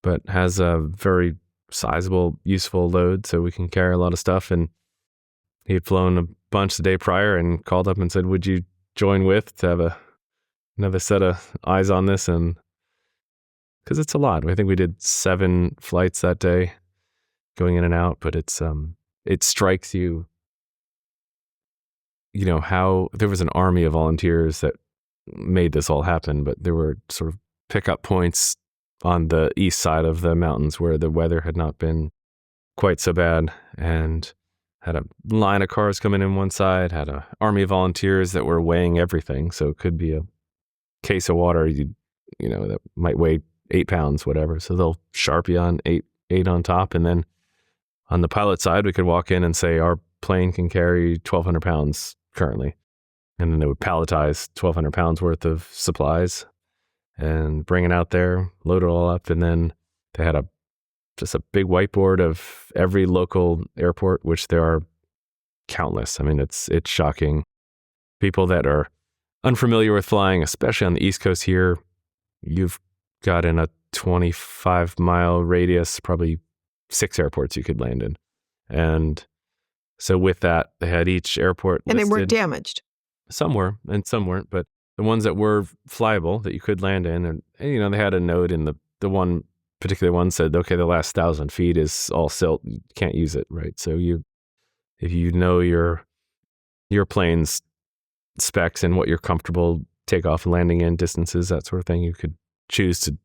but has a very sizable, useful load, so we can carry a lot of stuff. And he had flown a bunch the day prior and called up and said, would you join with to have another set of eyes on this? And because it's a lot. I think we did 7 flights that day going in and out, but it strikes you, how there was an army of volunteers that made this all happen, but there were sort of pickup points on the east side of the mountains where the weather had not been quite so bad, and had a line of cars coming in one side, had an army of volunteers that were weighing everything. So it could be a case of water, that might weigh 8 pounds, whatever. So they'll sharp you on eight on top. And then on the pilot side, we could walk in and say, our plane can carry 1,200 pounds currently. And then they would palletize 1,200 pounds worth of supplies and bring it out there, load it all up. And then they had just a big whiteboard of every local airport, which there are countless. I mean, it's shocking. People that are unfamiliar with flying, especially on the East Coast here, you've got in a 25-mile radius, probably 6 airports you could land in. And so with that, they had each airport And they listed. weren't damaged. Some were, and some weren't, but the ones that were flyable that you could land in, and they had a note in the one particular one said, okay, the last 1,000 feet is all silt, you can't use it, right? So if you know your plane's specs and what you're comfortable takeoff and landing in, distances, that sort of thing, you could choose to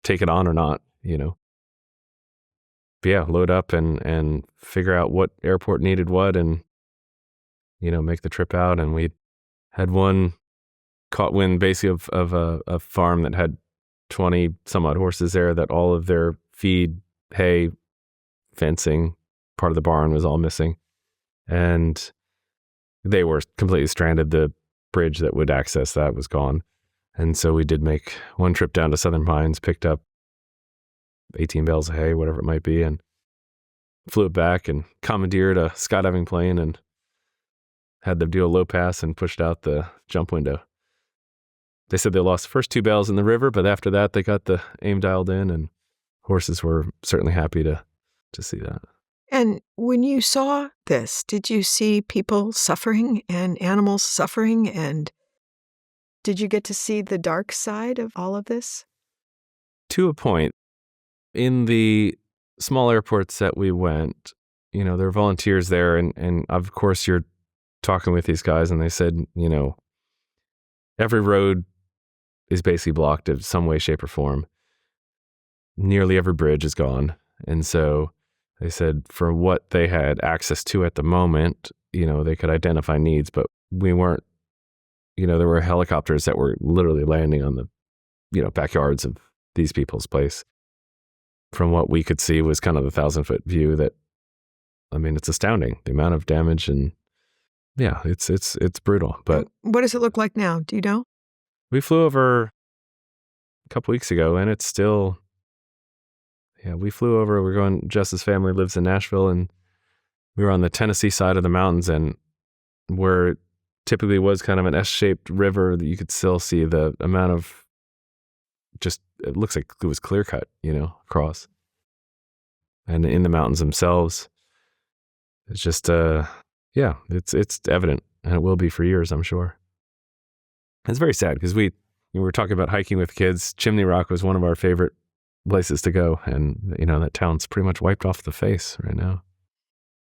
take it on or not, But yeah, load up and figure out what airport needed what, and make the trip out. And we had one caught wind basically of a farm that had 20 some odd horses there, that all of their feed, hay, fencing, part of the barn was all missing. And they were completely stranded. The bridge that would access that was gone. And so we did make one trip down to Southern Pines, picked up 18 bales of hay, whatever it might be, and flew it back and commandeered a skydiving plane and had them do a low pass and pushed out the jump window. They said they lost the first 2 bales in the river, but after that, they got the aim dialed in, and horses were certainly happy to see that. And when you saw this, did you see people suffering and animals suffering? And did you get to see the dark side of all of this? To a point. In the small airports that we went, there are volunteers there, and of course you're talking with these guys, and they said, every road is basically blocked in some way, shape, or form. Nearly every bridge is gone. And so they said for what they had access to at the moment, they could identify needs, but we weren't, there were helicopters that were literally landing on the, backyards of these people's place. From what we could see was kind of the 1,000-foot view that, it's astounding, the amount of damage, and yeah, it's brutal. But what does it look like now? Do you know? We flew over a couple weeks ago, and it's still, we flew over, Jess's family lives in Nashville, and we were on the Tennessee side of the mountains, and where it typically was kind of an S-shaped river, that you could still see the amount of it looks like it was clear cut, across. And in the mountains themselves, it's just, it's evident, and it will be for years, I'm sure. It's very sad because we were talking about hiking with kids. Chimney Rock was one of our favorite places to go. And, that town's pretty much wiped off the face right now.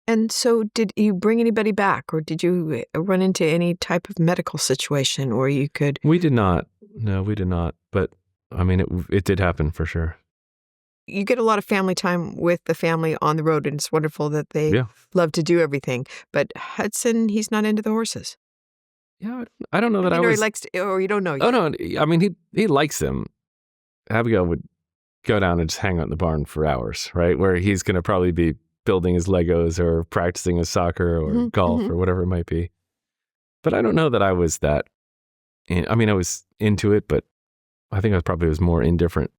And so did you bring anybody back, or did you run into any type of medical situation where you could? We did not. No, we did not. But it did happen for sure. You get a lot of family time with the family on the road, and it's wonderful that they love to do everything. But Hudson, he's not into the horses. Yeah, I don't know that or he likes to, or you don't know yet. Oh, no, he likes them. Abigail would go down and just hang out in the barn for hours, right? Where he's going to probably be building his Legos or practicing his soccer or golf or whatever it might be. But I don't know that I was that, I was into it, but I think I probably was more indifferent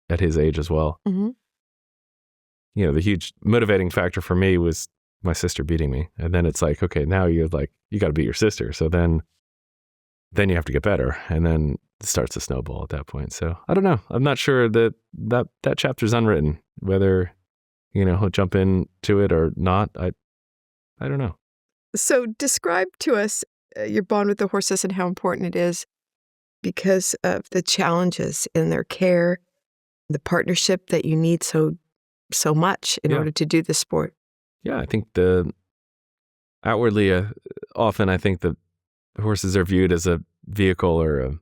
at his age as well. Mm-hmm. The huge motivating factor for me was my sister beating me. And then it's like, okay, now you got to beat your sister. So then you have to get better. And then it starts to snowball at that point. So I don't know. I'm not sure that chapter's unwritten, whether, he'll jump into it or not. I don't know. So describe to us your bond with the horses and how important it is because of the challenges in their care, the partnership that you need so much in order to do the sport. Yeah, I think outwardly, often I think that horses are viewed as a vehicle or a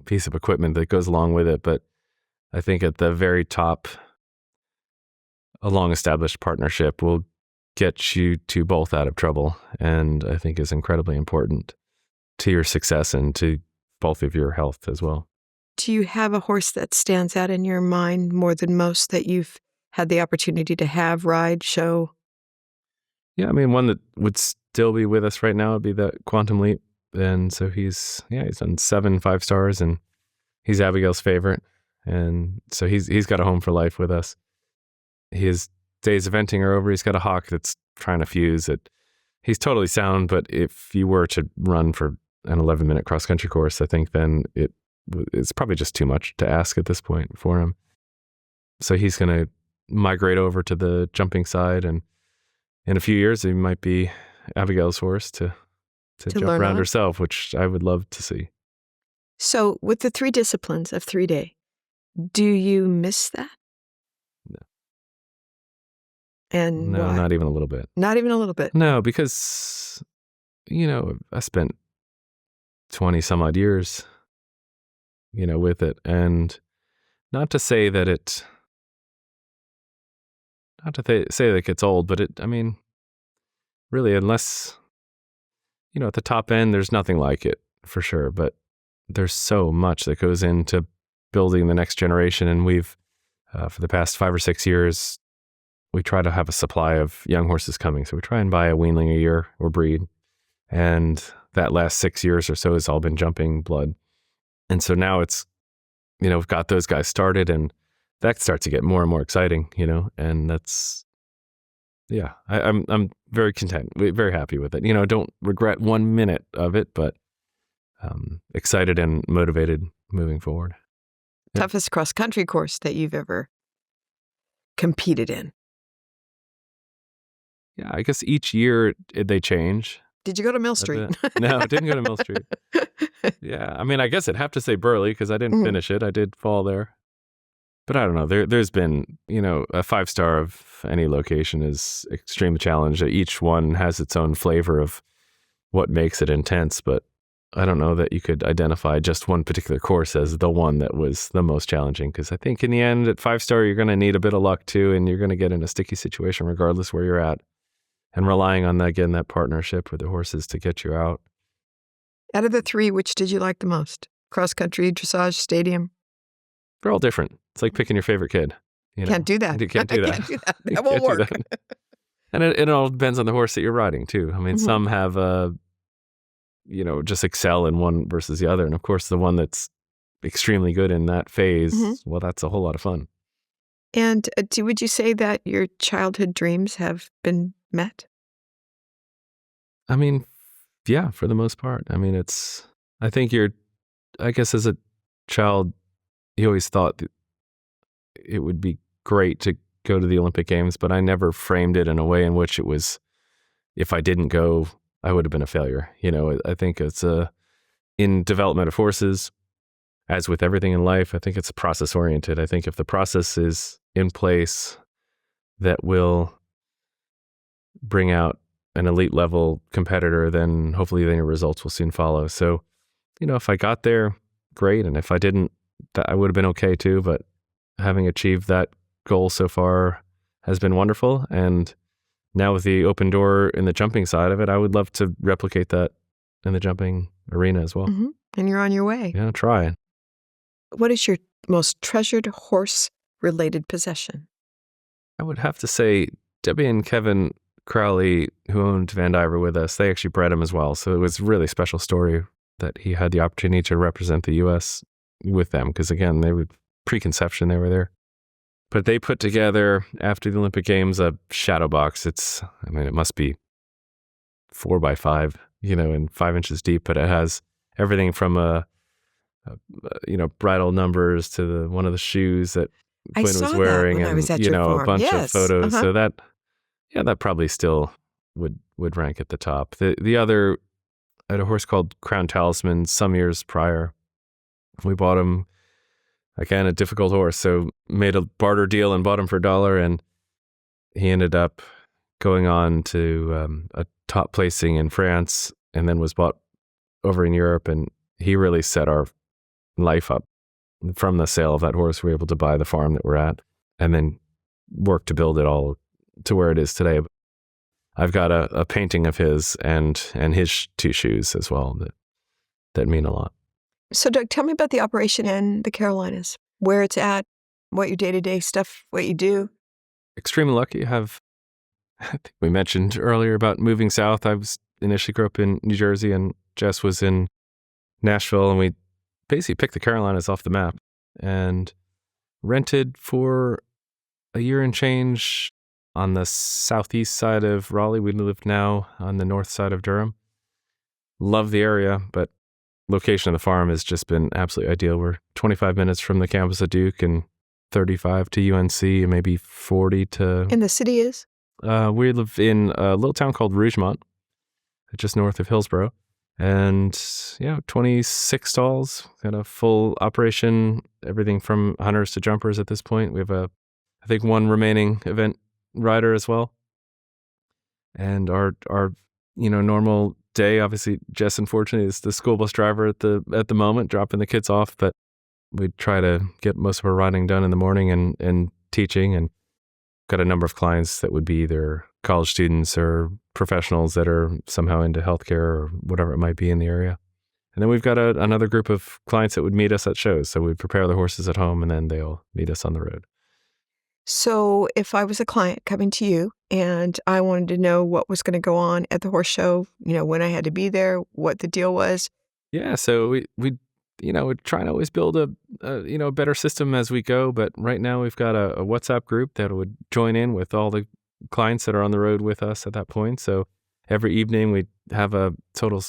piece of equipment that goes along with it. But I think at the very top, a long-established partnership will get you two both out of trouble, and I think is incredibly important to your success and to both of your health as well. Do you have a horse that stands out in your mind more than most that you've had the opportunity to have, ride, show? Yeah, one that would still be with us right now would be the Quantum Leap. And so he's done 7 5-stars, and he's Abigail's favorite. And so he's got a home for life with us. His days of eventing are over. He's got a hawk that's trying to fuse it. He's totally sound, but if you were to run for an 11-minute cross-country course, I think then it's probably just too much to ask at this point for him. So he's going to migrate over to the jumping side, and in a few years, he might be Abigail's horse to jump learn around on. herself, which I would love to see. So with the 3 disciplines of 3-day, do you miss that? No. And No, why? not even a little bit. Not even a little bit. No, because, I spent 20 some odd years, with it. And not to say that say that it gets old, but really, unless, at the top end, there's nothing like it for sure. But there's so much that goes into building the next generation. And we've, for the past 5 or 6 years, we try to have a supply of young horses coming. So we try and buy a weanling a year or breed. And that last 6 years or so has all been jumping blood. And so now it's, we've got those guys started, and that starts to get more and more exciting, and that's, yeah, I'm very content, very happy with it. Don't regret 1 minute of it, but excited and motivated moving forward. Yeah. Toughest cross-country course that you've ever competed in? Yeah, I guess each year they change. Did you go to Mill Street? No, I didn't go to Mill Street. Yeah, I guess I'd have to say Burley because I didn't finish it. I did fall there. But I don't know. There's been, a 5-star of any location is extreme challenge. Each one has its own flavor of what makes it intense. But I don't know that you could identify just one particular course as the one that was the most challenging. Because I think in the end, at 5-star, you're going to need a bit of luck too. And you're going to get in a sticky situation regardless where you're at. And relying on, again, that partnership with the horses to get you out. Out of the 3, which did you like the most? Cross-country, dressage, stadium? They're all different. It's like picking your favorite kid. Can't do that. You can't do that. Can't do that. That won't work. And it all depends on the horse that you're riding, too. Some have, just excel in one versus the other. And, of course, the one that's extremely good in that phase, well, that's a whole lot of fun. And would you say that your childhood dreams have been met? Yeah, for the most part. I think I guess as a child, you always thought that it would be great to go to the Olympic Games, but I never framed it in a way in which it was, if I didn't go, I would have been a failure. I think it's in development of horses, as with everything in life, I think it's process oriented. I think if the process is in place that will bring out an elite level competitor, then hopefully the results will soon follow. So, if I got there, great. And if I didn't, that I would have been okay too. But having achieved that goal so far has been wonderful. And now with the open door in the jumping side of it, I would love to replicate that in the jumping arena as well. And you're on your way. Yeah, try. What is your most treasured horse-related possession? I would have to say Debbie and Kevin Crowley, who owned Van Diver with us, they actually bred him as well. So it was a really special story that he had the opportunity to represent the U.S. with them. Because again, they were preconception, they were there. But they put together, after the Olympic Games, a shadow box. It must be 4x5, and 5 inches deep, but it has everything from bridle numbers to one of the shoes that Quinn was wearing, and a bunch of photos. So that probably still would rank at the top. The other, I had a horse called Crown Talisman some years prior. We bought him, again, a difficult horse. So made a barter deal and bought him for $1. And he ended up going on to a top placing in France and then was bought over in Europe. And he really set our life up. From the sale of that horse, we were able to buy the farm that we're at and then work to build it all to where it is today. I've got a painting of his and his 2 shoes as well that mean a lot. So, Doug, tell me about the operation in the Carolinas, where it's at, what your day-to-day stuff, what you do. Extremely lucky. I think we mentioned earlier about moving south. I was initially grew up in New Jersey and Jess was in Nashville, and we basically picked the Carolinas off the map and rented for a year and change on the southeast side of Raleigh. We live now on the north side of Durham. Love the area, but location of the farm has just been absolutely ideal. We're 25 minutes from the campus of Duke and 35 to UNC and maybe 40 to... And the city is? We live in a little town called Rougemont, just north of Hillsborough. And 26 stalls, got a full operation, everything from hunters to jumpers at this point. We have I think one remaining event rider as well. And our normal day, obviously, Jess, unfortunately, is the school bus driver at the moment, dropping the kids off. But we try to get most of our riding done in the morning and teaching. And got a number of clients that would be either college students or professionals that are somehow into healthcare or whatever it might be in the area. And then we've got another group of clients that would meet us at shows. So we prepare the horses at home and then they'll meet us on the road. So if I was a client coming to you and I wanted to know what was going to go on at the horse show, when I had to be there, what the deal was. Yeah. So we we're trying to always build a better system as we go. But right now we've got a WhatsApp group that would join in with all the clients that are on the road with us at that point. So every evening we have a total,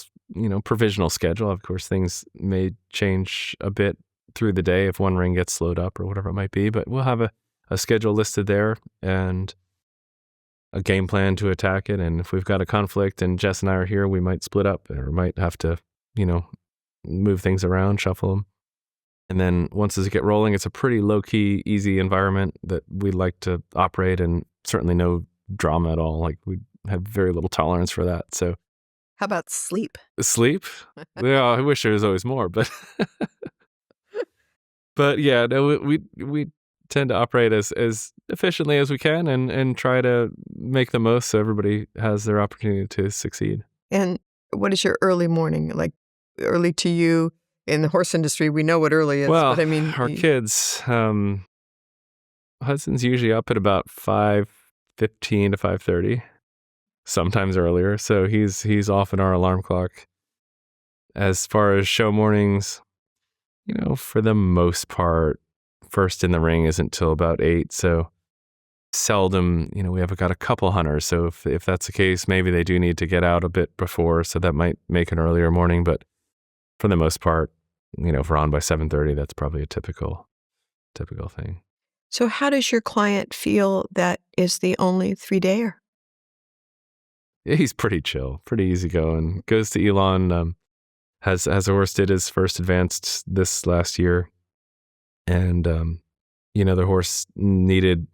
provisional schedule. Of course, things may change a bit through the day if one ring gets slowed up or whatever it might be, but we'll have a schedule listed there and a game plan to attack it. And if we've got a conflict and Jess and I are here, we might split up or might have to, move things around, shuffle them. And then once as it get rolling, it's a pretty low-key, easy environment that we like to operate, and certainly no drama at all. Like, we have very little tolerance for that. So How about sleep? sleep? Yeah, I wish there was always more, but but yeah, no, we tend to operate as efficiently as we can and try to make the most so everybody has their opportunity to succeed. And what is your early morning? Like early to you in the horse industry, we know what early is. Well, but I mean, our kids, Hudson's usually up at about 5:15 to 5:30, sometimes earlier. So he's off in our alarm clock. As far as show mornings, for the most part, first in the ring isn't till about 8. So seldom, we have got a couple hunters. So if that's the case, maybe they do need to get out a bit before. So that might make an earlier morning. But for the most part, if we're on by 7:30, that's probably a typical thing. so how does your client feel that is the only 3-dayer? Yeah, he's pretty chill, pretty easygoing. Goes to Elon, has a horse, did his first advanced this last year. And, the horse needed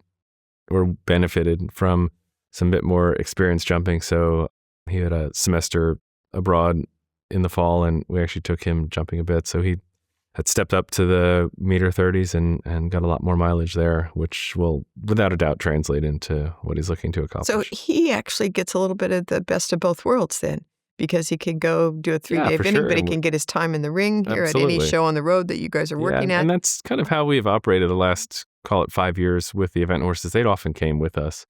or benefited from some bit more experience jumping. So he had a semester abroad in the fall, and we actually took him jumping a bit. So he had stepped up to the meter 30s and got a lot more mileage there, which will without a doubt translate into what he's looking to accomplish. So he actually gets a little bit of the best of both worlds then, because he can go do a 3-day for evening, sure. but he can get his time in the ring here at any Absolutely. show on the road that you guys are working Yeah, at. and that's kind of how we've operated the last, call it 5 years with the event horses. They'd often came with us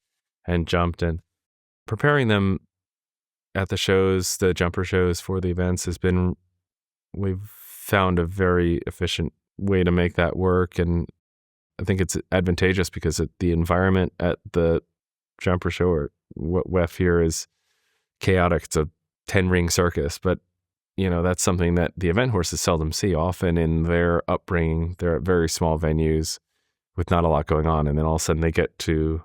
and jumped, and preparing them at the shows, the jumper shows for the events we've found a very efficient way to make that work. And I think it's advantageous because the environment at the jumper show or WEF here is chaotic. It's a 10-ring circus, but that's something that the event horses seldom see. Often in their upbringing, they're at very small venues with not a lot going on, and then all of a sudden they get to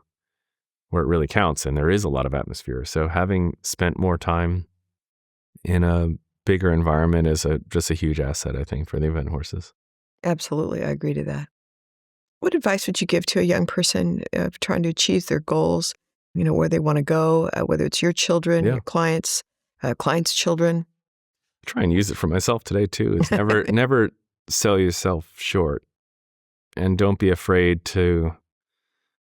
where it really counts, and there is a lot of atmosphere. So having spent more time in a bigger environment is just a huge asset, I think, for the event horses. Absolutely, I agree to that. What advice would you give to a young person trying to achieve their goals, where they want to go, whether it's your children, Yeah. your clients' children? Try and use it for myself today too. Is never sell yourself short, and don't be afraid to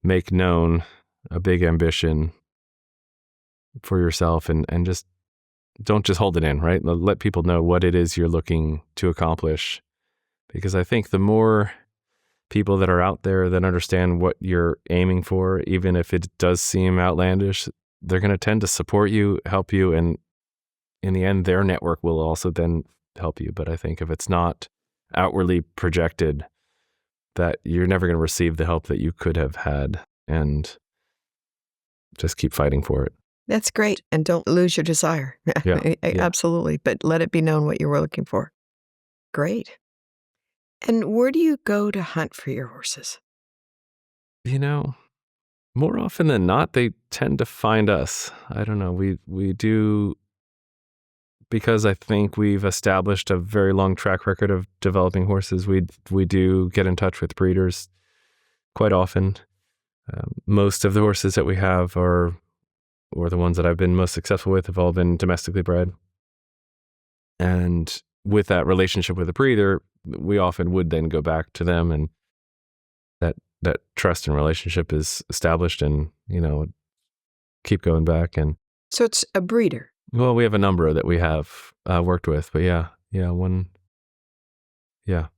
make known a big ambition for yourself, and just don't just hold it in, right? Let people know what it is you're looking to accomplish, because I think the more people that are out there that understand what you're aiming for, even if it does seem outlandish, they're going to tend to support you, help you, and in the end, their network will also then help you. But I think if it's not outwardly projected, that you're never going to receive the help that you could have had, and just keep fighting for it. That's great. And don't lose your desire. Yeah. Absolutely. But let it be known what you were looking for. Great. And where do you go to hunt for your horses? More often than not, they tend to find us. I don't know. We do, because I think we've established a very long track record of developing horses. We do get in touch with breeders quite often. Most of the horses that we have or the ones that I've been most successful with have all been domestically bred. And with that relationship with the breeder, we often would then go back to them, and that trust and relationship is established, and, keep going back. And So it's a breeder. well, we have a number that we have worked with, but yeah, one, yeah.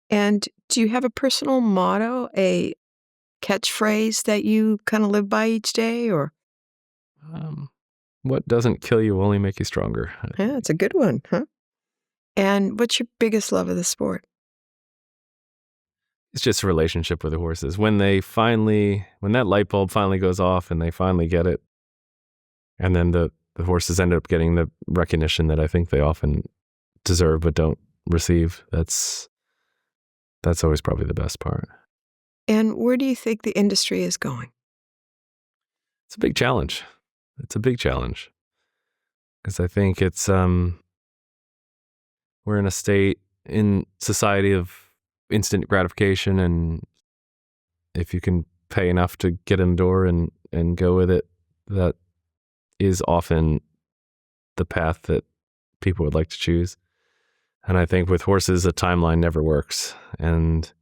And do you have a personal motto, a catchphrase that you kind of live by each day? Or What doesn't kill you will only make you stronger. yeah, it's a good one, huh? And what's your biggest love of the sport? It's just a relationship with the horses. When that light bulb finally goes off and they finally get it, and then the horses end up getting the recognition that I think they often deserve but don't receive, that's always probably the best part. And where do you think the industry is going? It's a big challenge. Because I think it's we're in a state in society of instant gratification, and if you can pay enough to get in the door and go with it, that is often the path that people would like to choose. And I think with horses, a timeline never works. And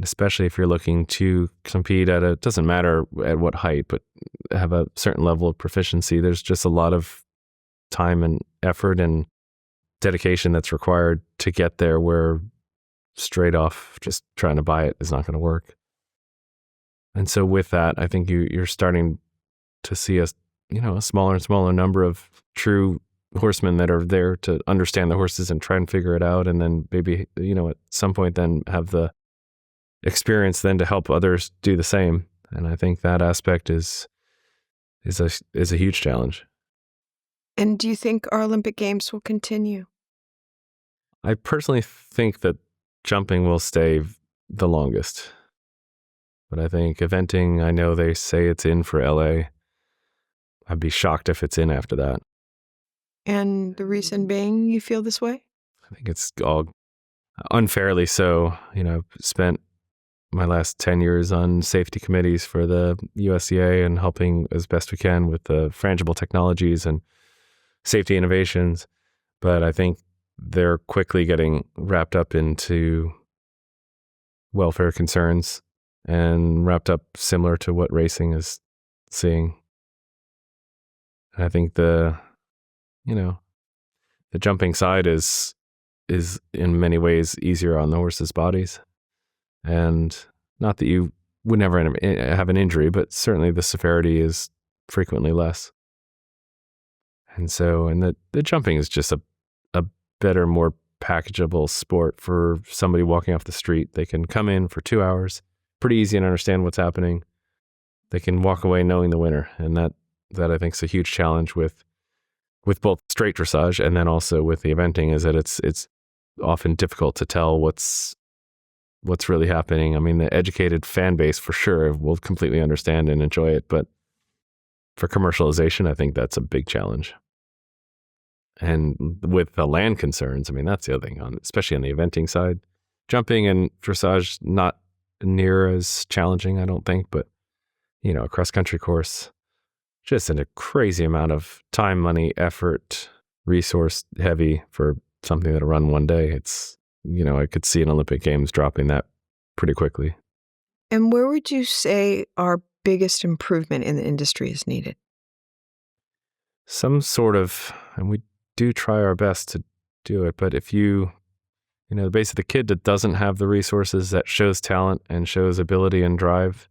especially if you're looking to compete it doesn't matter at what height, but have a certain level of proficiency, there's just a lot of time and effort and dedication that's required to get there, where straight off just trying to buy it is not going to work. And so with that, I think you're starting to see a smaller and smaller number of true horsemen that are there to understand the horses and try and figure it out, and then maybe at some point then have the experience then to help others do the same. And I think that aspect is a huge challenge. And do you think our Olympic Games will continue? I personally think that jumping will stay the longest. But I think eventing, I know they say it's in for LA. I'd be shocked if it's in after that. And the reason being you feel this way? I think it's all unfairly so. I've spent my last 10 years on safety committees for the USCA and helping as best we can with the frangible technologies and safety innovations. But I think they're quickly getting wrapped up into welfare concerns and wrapped up similar to what racing is seeing. And I think the jumping side is in many ways easier on the horses' bodies. And not that you would never have an injury, but certainly the severity is frequently less. And so, the jumping is just a better, more packageable sport for somebody walking off the street. They can come in for 2 hours, pretty easy and understand what's happening. They can walk away knowing the winner. And that I think is a huge challenge with both straight dressage and then also with the eventing, is that it's often difficult to tell what's really happening. I mean, the educated fan base for sure will completely understand and enjoy it, but for commercialization, I think that's a big challenge. And with the land concerns, I mean, that's the other thing, especially on the eventing side. Jumping and dressage, not near as challenging, I don't think, but, a cross-country course, just a crazy amount of time, money, effort, resource heavy for something that'll run one day. It's, I could see an Olympic Games dropping that pretty quickly. And where would you say our biggest improvement in the industry is needed? Some sort of, and we do try our best to do it, but if basically the kid that doesn't have the resources, that shows talent and shows ability and drive,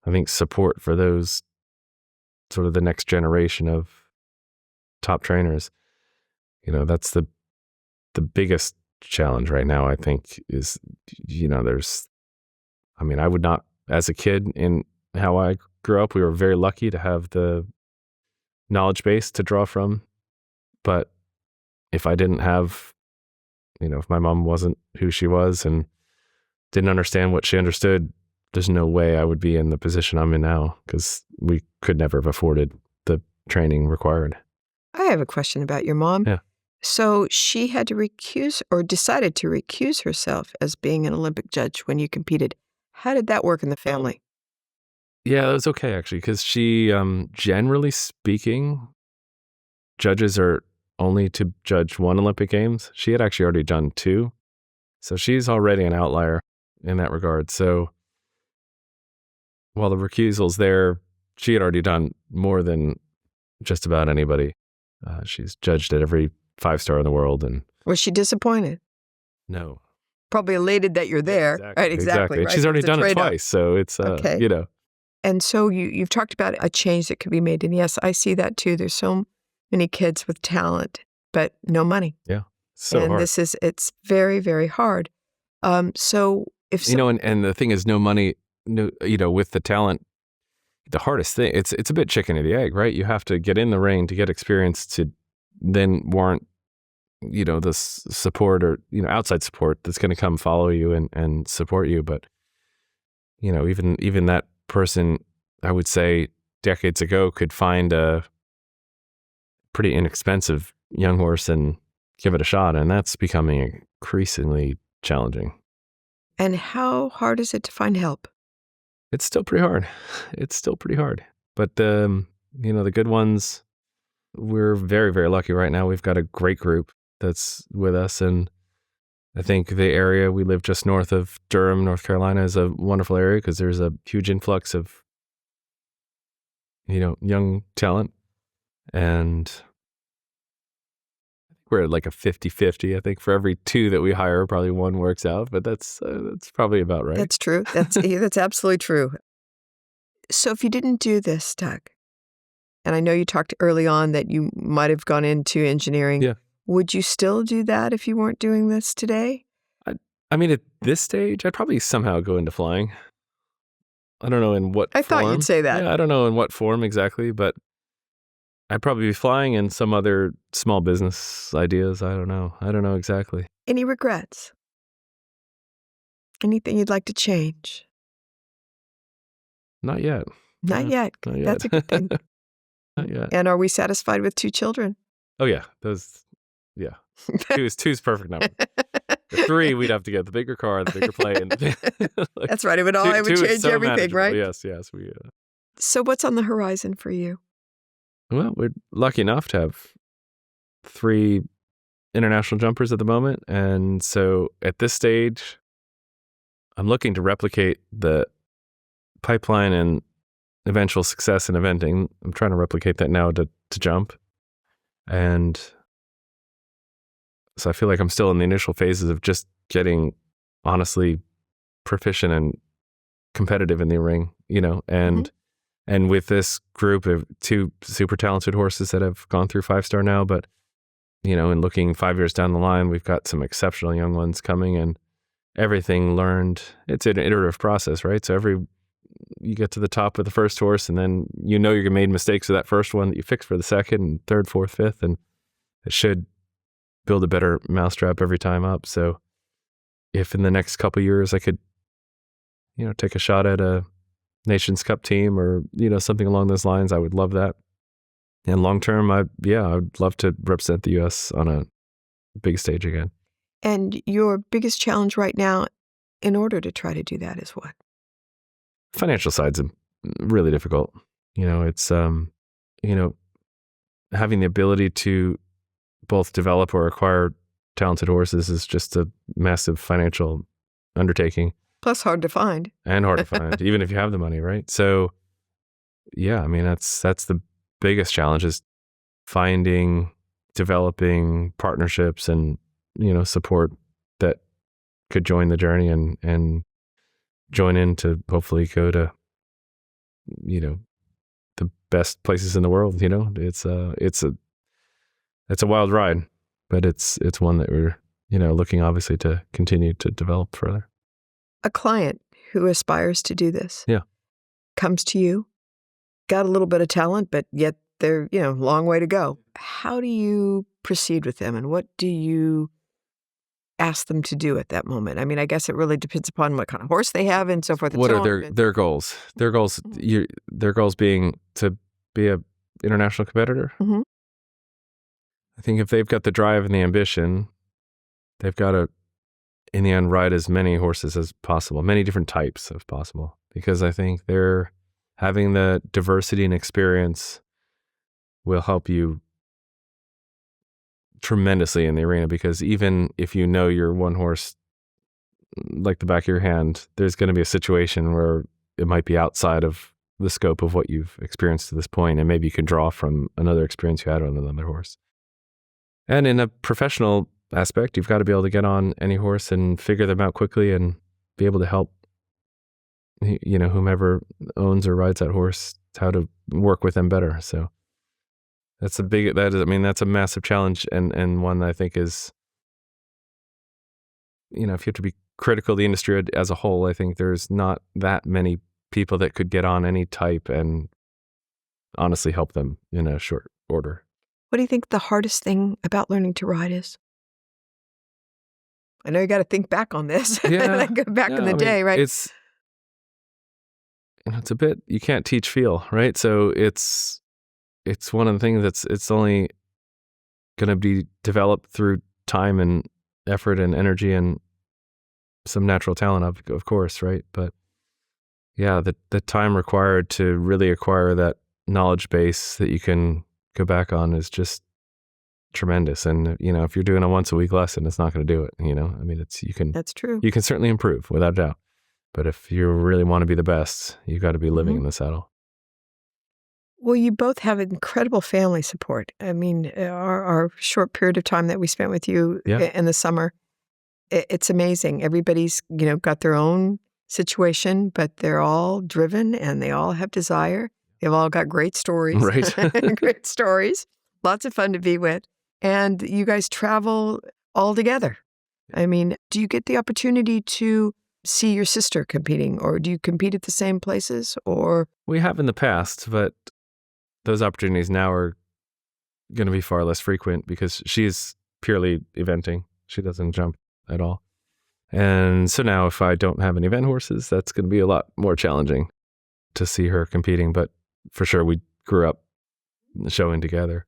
I think support for those sort of the next generation of top trainers, that's the biggest challenge right now, I think, is, I would not, as a kid in how I grew up, we were very lucky to have the knowledge base to draw from. But if I didn't have, if my mom wasn't who she was and didn't understand what she understood, there's no way I would be in the position I'm in now because we could never have afforded the training required. I have a question about your mom. Yeah. So she had to recuse or decided to recuse herself as being an Olympic judge when you competed. How did that work in the family? Yeah, that was okay, actually, because she, generally speaking, judges are only to judge one Olympic Games. She had actually already done 2. So she's already an outlier in that regard. So while the recusal's there, she had already done more than just about anybody. She's judged at every 5-star in the world. And Was she disappointed? no. Probably elated that you're there. Exactly, Right, exactly. And right? she's already It's a done it trade-off. twice. So it's, Okay. you know. And so you've talked about a change that could be made. And yes, I see that too. There's so many kids with talent, but no money. Yeah. So and hard. It's very, very hard. So if You know, and the thing is, no money, no, you know, with the talent, the hardest thing, it's a bit chicken or the egg, right? You have to get in the ring to get experience to then warrant, you know, the support or, you know, outside support that's going to come follow you and support you. But, you know, even that person, I would say decades ago, could find a pretty inexpensive young horse and give it a shot. And that's becoming increasingly challenging. And how hard is it to find help? It's still pretty hard. It's still pretty hard. But you know, the good ones, we're very, very lucky right now. We've got a great group that's with us. And I think the area we live just north of Durham, North Carolina is a wonderful area because there's a huge influx of, you know, young talent. And we're at like a 50-50. I think for every 2 that we hire, probably 1 works out, but that's probably about right. That's true. That's absolutely true. So if you didn't do this, Doug, and I know you talked early on that you might have gone into engineering. Yeah. Would you still do that if you weren't doing this today? I mean, at this stage, I'd probably somehow go into flying. I don't know in what form. I thought you'd say that. Yeah, I don't know in what form exactly, but I'd probably be flying and some other small business ideas. I don't know exactly. Any regrets? Anything you'd like to change? Not yet. Not yet. Not yet. That's a good thing. Not yet. And are we satisfied with 2 children? Oh yeah, yeah. 2's perfect number. The 3, we'd have to get the bigger car, the bigger plane. Like, That's right. It would 2 is change so everything, manageable. right? Yes. So what's on the horizon for you? Well, we're lucky enough to have 3 international jumpers at the moment. And so at this stage, I'm looking to replicate the pipeline and eventual success in eventing. I'm trying to replicate that now to jump. And so I feel like I'm still in the initial phases of just getting honestly proficient and competitive in the ring, you know, and with this group of 2 super talented horses that have gone through 5-star now, but, you know, and looking 5 years down the line, we've got some exceptional young ones coming and everything learned. It's an iterative process, right? So you get to the top with the first horse and then you know you're made mistakes with that first one that you fix for the second and third, fourth, fifth, and it should build a better mousetrap every time up. So if in the next couple of years I could, you know, take a shot at a Nations Cup team or, you know, something along those lines, I would love that. And long term, I'd love to represent the U.S. on a big stage again. And your biggest challenge right now in order to try to do that is what? Financial side's really difficult. You know, it's, you know, having the ability to both develop or acquire talented horses is just a massive financial undertaking. Plus hard to find. And hard to find, even if you have the money, right? So, yeah, I mean, that's the biggest challenge is finding, developing partnerships and, you know, support that could join the journey and join in to hopefully go to, you know, the best places in the world. You know, it's a wild ride, but it's one that we're, you know, looking obviously to continue to develop further. A client who aspires to do this, comes to you, got a little bit of talent, but yet they're, you know, long way to go. How do you proceed with them, and what do you ask them to do at that moment? I mean, I guess it really depends upon what kind of horse they have and so forth. What are their goals? Their goals, their goals being to be a international competitor. Mm-hmm. I think if they've got the drive and the ambition, they've got to, in the end, ride as many horses as possible, many different types as possible, because I think they're having the diversity and experience will help you tremendously in the arena, because even if you know your one horse like the back of your hand, there's going to be a situation where it might be outside of the scope of what you've experienced to this point, and maybe you can draw from another experience you had on another horse. And in a professional aspect, you've got to be able to get on any horse and figure them out quickly and be able to help, whomever owns or rides that horse, how to work with them better. So that's a massive challenge, and one that I think is, if you have to be critical of the industry as a whole, I think there's not that many people that could get on any type and honestly help them in a short order. What do you think the hardest thing about learning to ride is? I know you got to think back on this. Yeah, Go back in the day, right? It's a bit, you can't teach feel, right? So it's one of the things it's only going to be developed through time and effort and energy and some natural talent, of course, right? But yeah, the time required to really acquire that knowledge base that you can go back on is just tremendous. And if you're doing a once a week lesson, it's not going to do it. That's true. You can certainly improve without doubt, but if you really want to be the best, you got to be living in the saddle. Well, you both have incredible family support. I mean, our short period of time that we spent with you in the summer, it's amazing. Everybody's got their own situation, but they're all driven and they all have desire. They've all got great stories. Right. Great stories. Lots of fun to be with. And you guys travel all together. I mean, do you get the opportunity to see your sister competing, or do you compete at the same places? Or we have in the past, but those opportunities now are going to be far less frequent because she's purely eventing. She doesn't jump at all. And so now if I don't have any event horses, that's going to be a lot more challenging to see her competing. But for sure, we grew up showing together.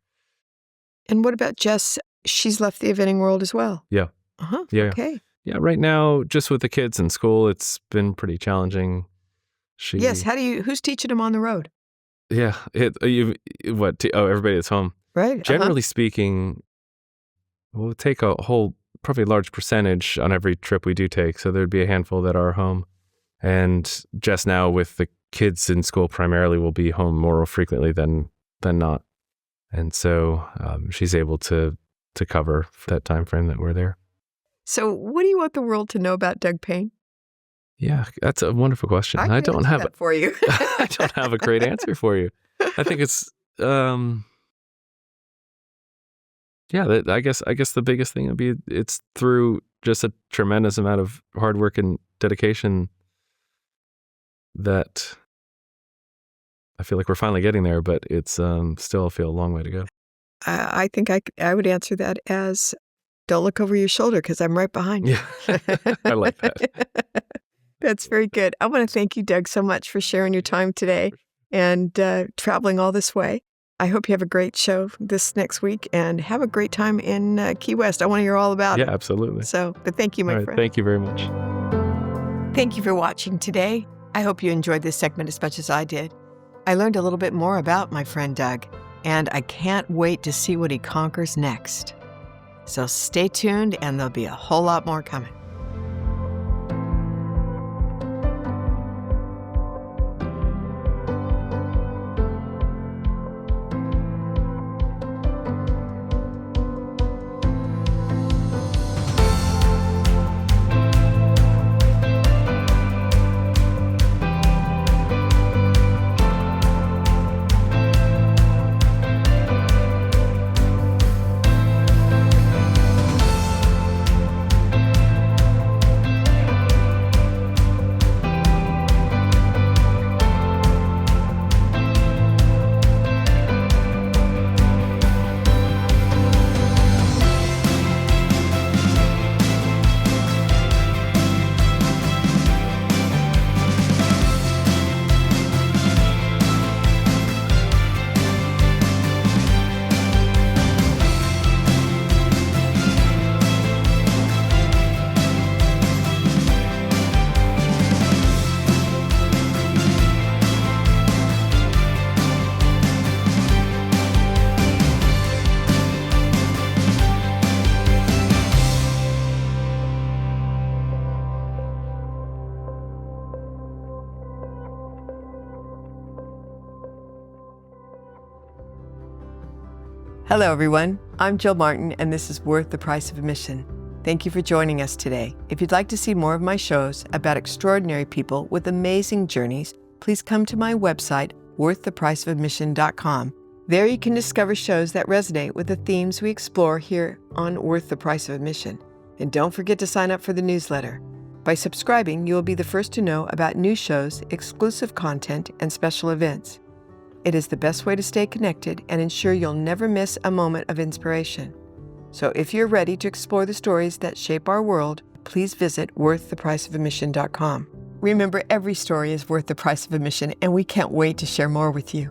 And what about Jess? She's left the eventing world as well. Yeah. Uh-huh. Yeah. Okay. Yeah. Right now, just with the kids in school, it's been pretty challenging. Yes. Who's teaching them on the road? Yeah. Everybody that's home. Right. Generally speaking, we'll take a whole, probably a large percentage on every trip we do take. So there'd be a handful that are home. And just now with the kids in school primarily will be home more frequently than not. And so she's able to cover that time frame that we're there. So what do you want the world to know about Doug Payne? Yeah, that's a wonderful question. I don't have it for you. I don't have a great answer for you. I think it's I guess the biggest thing would be it's through just a tremendous amount of hard work and dedication that I feel like we're finally getting there, but it's still feel a long way to go. I think I would answer that as, don't look over your shoulder because I'm right behind you. Yeah, I like that. That's very good. I want to thank you, Doug, so much for sharing your time today and traveling all this way. I hope you have a great show this next week and have a great time in Key West. I want to hear all about it. Yeah, absolutely. But thank you, my friend. Thank you very much. Thank you for watching today. I hope you enjoyed this segment as much as I did. I learned a little bit more about my friend Doug, and I can't wait to see what he conquers next. So stay tuned, and there'll be a whole lot more coming. Hello, everyone. I'm Jill Martin, and this is Worth the Price of Admission. Thank you for joining us today. If you'd like to see more of my shows about extraordinary people with amazing journeys, please come to my website, worththepriceofadmission.com. There you can discover shows that resonate with the themes we explore here on Worth the Price of Admission. And don't forget to sign up for the newsletter. By subscribing, you will be the first to know about new shows, exclusive content, and special events. It is the best way to stay connected and ensure you'll never miss a moment of inspiration. So if you're ready to explore the stories that shape our world, please visit worththepriceofadmission.com. Remember, every story is worth the price of admission, and we can't wait to share more with you.